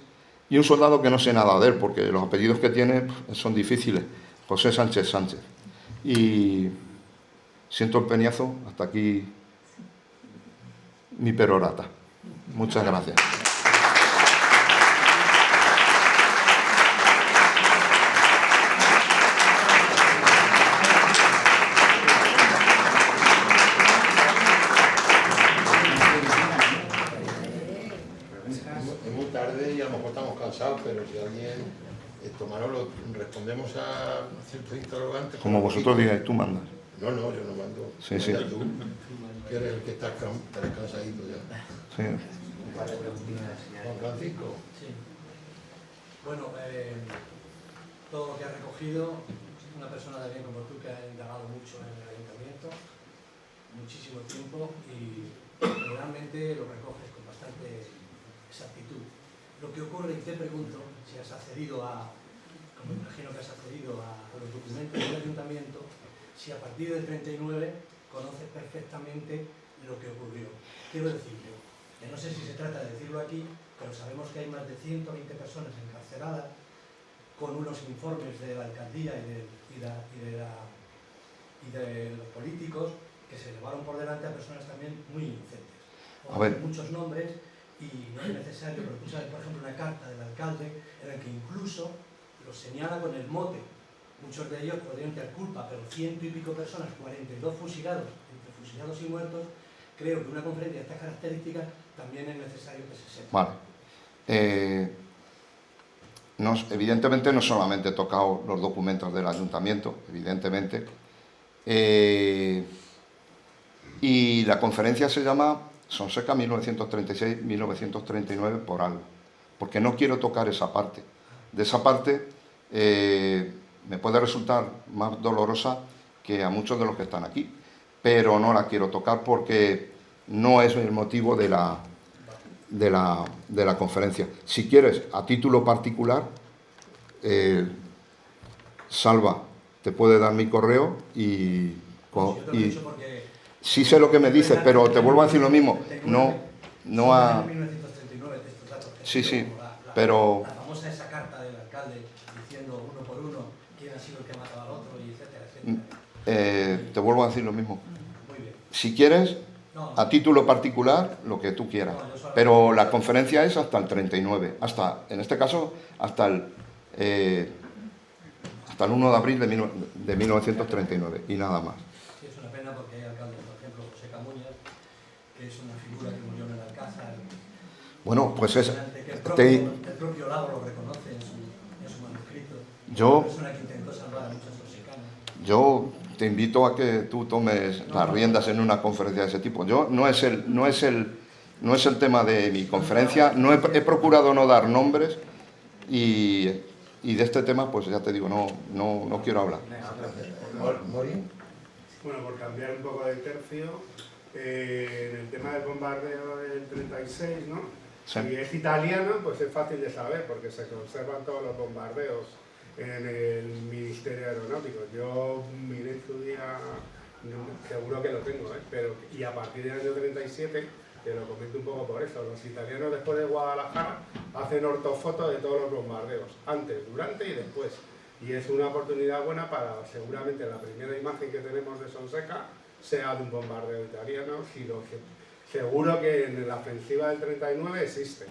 y un soldado que no sé nada de él, porque los apellidos que tiene son difíciles, José Sánchez Sánchez. Y siento el peñazo, hasta aquí mi perorata. Muchas gracias. Es muy tarde y a lo mejor estamos cansados, pero si alguien, Manolo, respondemos a ciertos interrogantes. Como vosotros digáis, tú mandas. No, yo no mando. Sí, sí. Manda tú, que eres el que estás cansadito ya. Sí. Juan Francisco. Sí. Bueno, todo lo que has recogido, una persona de bien como tú que ha indagado mucho en el ayuntamiento, muchísimo tiempo, y generalmente lo recoges con bastante exactitud. Lo que ocurre, y te pregunto, si has accedido como imagino que has accedido a los documentos del ayuntamiento, si a partir del 39 conoces perfectamente lo que ocurrió. Quiero decirlo, que no sé si se trata de decirlo aquí, pero sabemos que hay más de 120 personas encarceladas con unos informes de la alcaldía y de los políticos que se llevaron por delante a personas también muy inocentes. A ver. Muchos nombres y no es necesario, pero tú sabes, por ejemplo, una carta del alcalde en la que incluso los señala con el mote. Muchos de ellos podrían tener culpa, pero 100 y pico personas, 42 fusilados, entre fusilados y muertos. Creo que una conferencia de estas características también es necesario que se sepa. Vale. Evidentemente no solamente he tocado los documentos del ayuntamiento, evidentemente. Y la conferencia se llama Sonseca 1936-1939 por algo. Porque no quiero tocar esa parte. De esa parte me puede resultar más dolorosa que a muchos de los que están aquí. Pero no la quiero tocar porque no es el motivo de la conferencia. Si quieres, a título particular, Salva te puede dar mi correo y sí sé lo que me dices, pero te vuelvo a decir lo mismo. No a... Sí, pero... La famosa esa carta del alcalde diciendo uno por uno quién ha sido el que ha matado al otro, y etcétera, etcétera. te vuelvo a decir lo mismo. Muy bien. Si quieres, a título particular, lo que tú quieras. Pero la conferencia es hasta el 39, en este caso, hasta el 1 de abril de 1939, y nada más. Sí, es una pena porque hay alcaldes, por ejemplo, José Camuñas, que es una figura que murió en el Alcázar. Bueno, pues es... El propio Lago lo reconoce en su manuscrito. Yo... Una persona que intentó salvar a muchos torsecanos. Yo te invito a que tú tomes las riendas en una conferencia de ese tipo. Yo no es el tema de mi conferencia, he procurado no dar nombres y de este tema, pues ya te digo, no quiero hablar. ¿Morín? Bueno, por cambiar un poco de tercio, en el tema del bombardeo del 36, ¿no? Sí. Si es italiano, pues es fácil de saber, porque se conservan todos los bombardeos en el Ministerio Aeronáutico. Yo miré en su día, seguro que lo tengo, y a partir del año 37, te lo comento un poco por eso, los italianos después de Guadalajara hacen ortofotos de todos los bombardeos, antes, durante y después. Y es una oportunidad buena para, seguramente, la primera imagen que tenemos de Sonseca sea de un bombardeo italiano, seguro que en la ofensiva del 39 existe.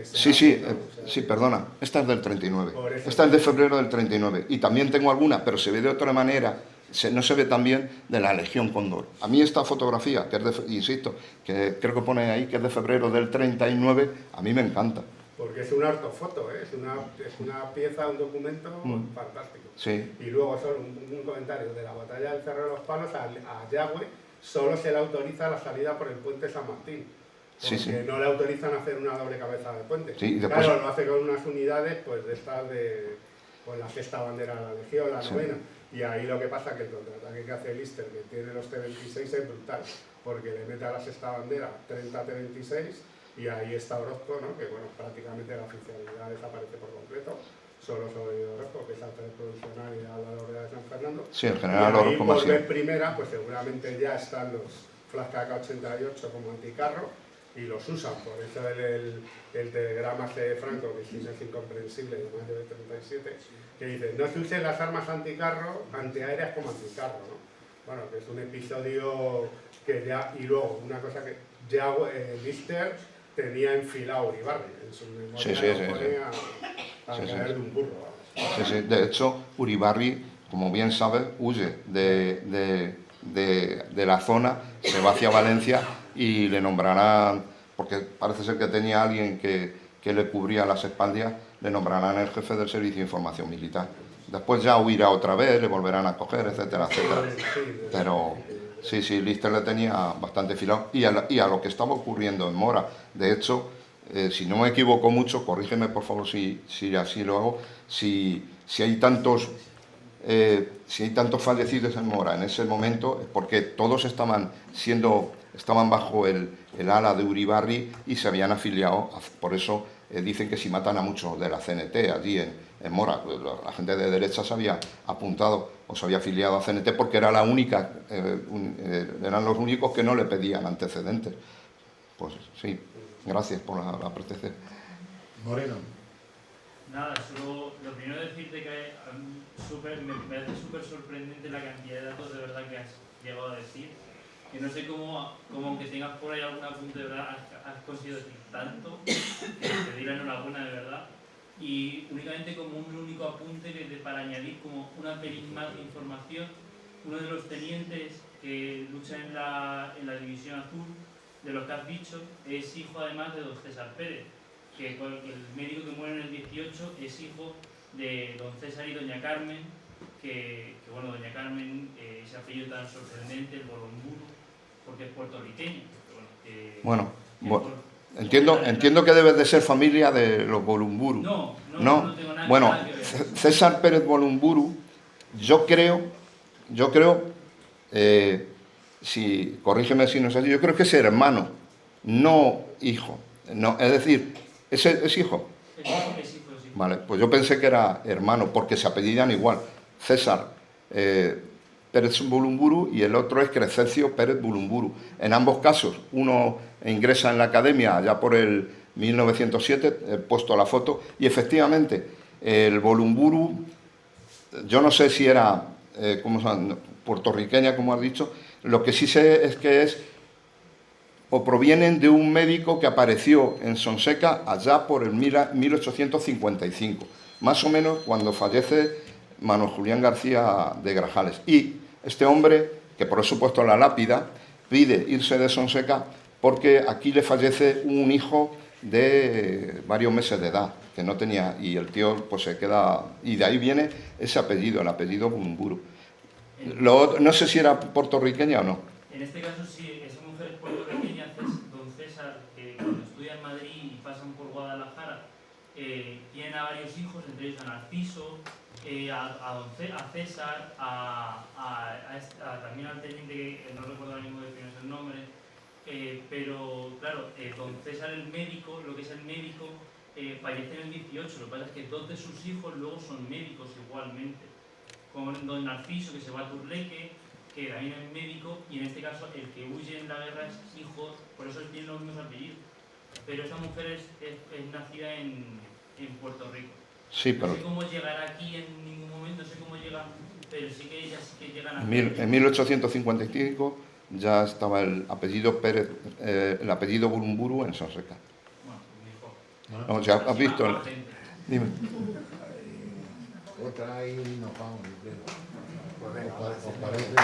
Sí, perdona, esta es del 39, esta es de febrero del 39, y también tengo alguna, pero se ve de otra manera, no se ve tan bien, de la Legión Cóndor. A mí esta fotografía, que es insisto, que creo que pone ahí que es de febrero del 39, a mí me encanta. Porque es una ortofoto, es una pieza, un documento fantástico. Sí. Y luego solo un comentario de la batalla del Cerro de los Palos a Yagüe, solo se le autoriza la salida por el puente San Martín. Porque no le autorizan a hacer una doble cabeza de puente. Sí, después... Claro, lo hace con unas unidades pues, de estas con la sexta bandera de la Legión, la novena. Y ahí lo que pasa es que el contraataque que hace Lister, que tiene los T-26, es brutal, porque le mete a la sexta bandera 30 T-26 y ahí está Orozco, ¿no? Que bueno, prácticamente la oficialidad desaparece por completo. solo sobre Orejo, que es alférez provisional y a la Lorea de San Fernando. Sí, en general y ahí Orejo por más. vez primera, pues seguramente ya están los Flash K88 como anticarro y los usan. Por eso el telegrama de Franco, que sí es incomprensible, de mayo de 37, que dice: no se usen las armas anticarro, antiaéreas como anticarro, ¿no? Bueno, que es un episodio que ya... Y luego, una cosa que ya Lister tenía enfilado Uribarri en su memoria, a caer de un burro. Sí, sí. De hecho, Uribarri, como bien sabes, huye de la zona, se va hacia Valencia y le nombrarán, porque parece ser que tenía alguien que le cubría las espaldas, le nombrarán el jefe del Servicio de Información Militar. Después ya huirá otra vez, le volverán a coger, etcétera, etcétera. Pero sí, Lister le tenía bastante filado. Y a lo que estaba ocurriendo en Mora. De hecho, si no me equivoco mucho, corrígeme por favor si así lo hago, si hay tantos fallecidos en Mora en ese momento, es porque todos estaban bajo el ala de Uribarri y se habían afiliado. Por eso dicen que si matan a muchos de la CNT allí en Mora, la gente de derecha se había apuntado o se había afiliado a CNT porque era eran los únicos que no le pedían antecedentes. Pues sí, gracias por la protección. Moreno. Nada, solo lo primero decirte que me parece súper sorprendente la cantidad de datos de verdad que has llegado a decir, que no sé cómo aunque tengas por ahí algún apunte de verdad, has conseguido decir tanto, que te doy la enhorabuena de verdad. Y únicamente como un único apunte para añadir como una pelín más de información, uno de los tenientes que lucha en la División Azul, de los que has dicho, es hijo además de don César Pérez, que el médico que muere en el 18 es hijo de don César y doña Carmen, que bueno, doña Carmen, ese apellido tan sorprendente, el Bolumburu, porque es puertorriqueño. Bueno, entiendo que debes de ser familia de los Bolumburu. No tengo nada, bueno, nada que ver. César Pérez Bolumburu, yo creo, corrígeme si no es así, yo creo que es hermano, no hijo. No, es decir, ¿es hijo? Es hijo, sí. Vale, pues yo pensé que era hermano, porque se apellidan igual. César Pérez Bolumburu y el otro es Crescencio Pérez Bolumburu. En ambos casos, uno ingresa en la academia ya por el 1907, he puesto la foto, y efectivamente, el Bolumburu, yo no sé si era puertorriqueña, como has dicho, lo que sí sé es que o provienen de un médico que apareció en Sonseca allá por el 1855, más o menos cuando fallece Manuel Julián García de Grajales. Y este hombre, que por eso he puesto la lápida, pide irse de Sonseca porque aquí le fallece un hijo de varios meses de edad, que no tenía, y el tío pues se queda, y de ahí viene ese apellido, el apellido Bulumburu. No sé si era puertorriqueña o no. En este caso sí, esa mujer es puertorriqueña, don César, que cuando estudia en Madrid y pasan por Guadalajara, tienen a varios hijos, entre ellos a Narciso, a César, también al teniente, que no recuerdo ahora mismo de quién es el nombre, pero claro, don César el médico, lo que es el médico, fallece en el 18, lo que pasa es que dos de sus hijos luego son médicos igualmente, como don Narciso, que se va a Turleque, que también es médico, y en este caso el que huye en la guerra es hijo, por eso tiene los mismos apellidos, pero esa mujer es nacida en Puerto Rico. Sí, pero... No sé cómo llegará aquí en ningún momento, no sé cómo llega, pero sí que ellas sí que llegan a... En 1855 ya estaba el apellido Pérez, el apellido Bulumburu en Sonseca. Bueno, No, ya has visto... Dime. Otra y nos vamos, ¿os parece?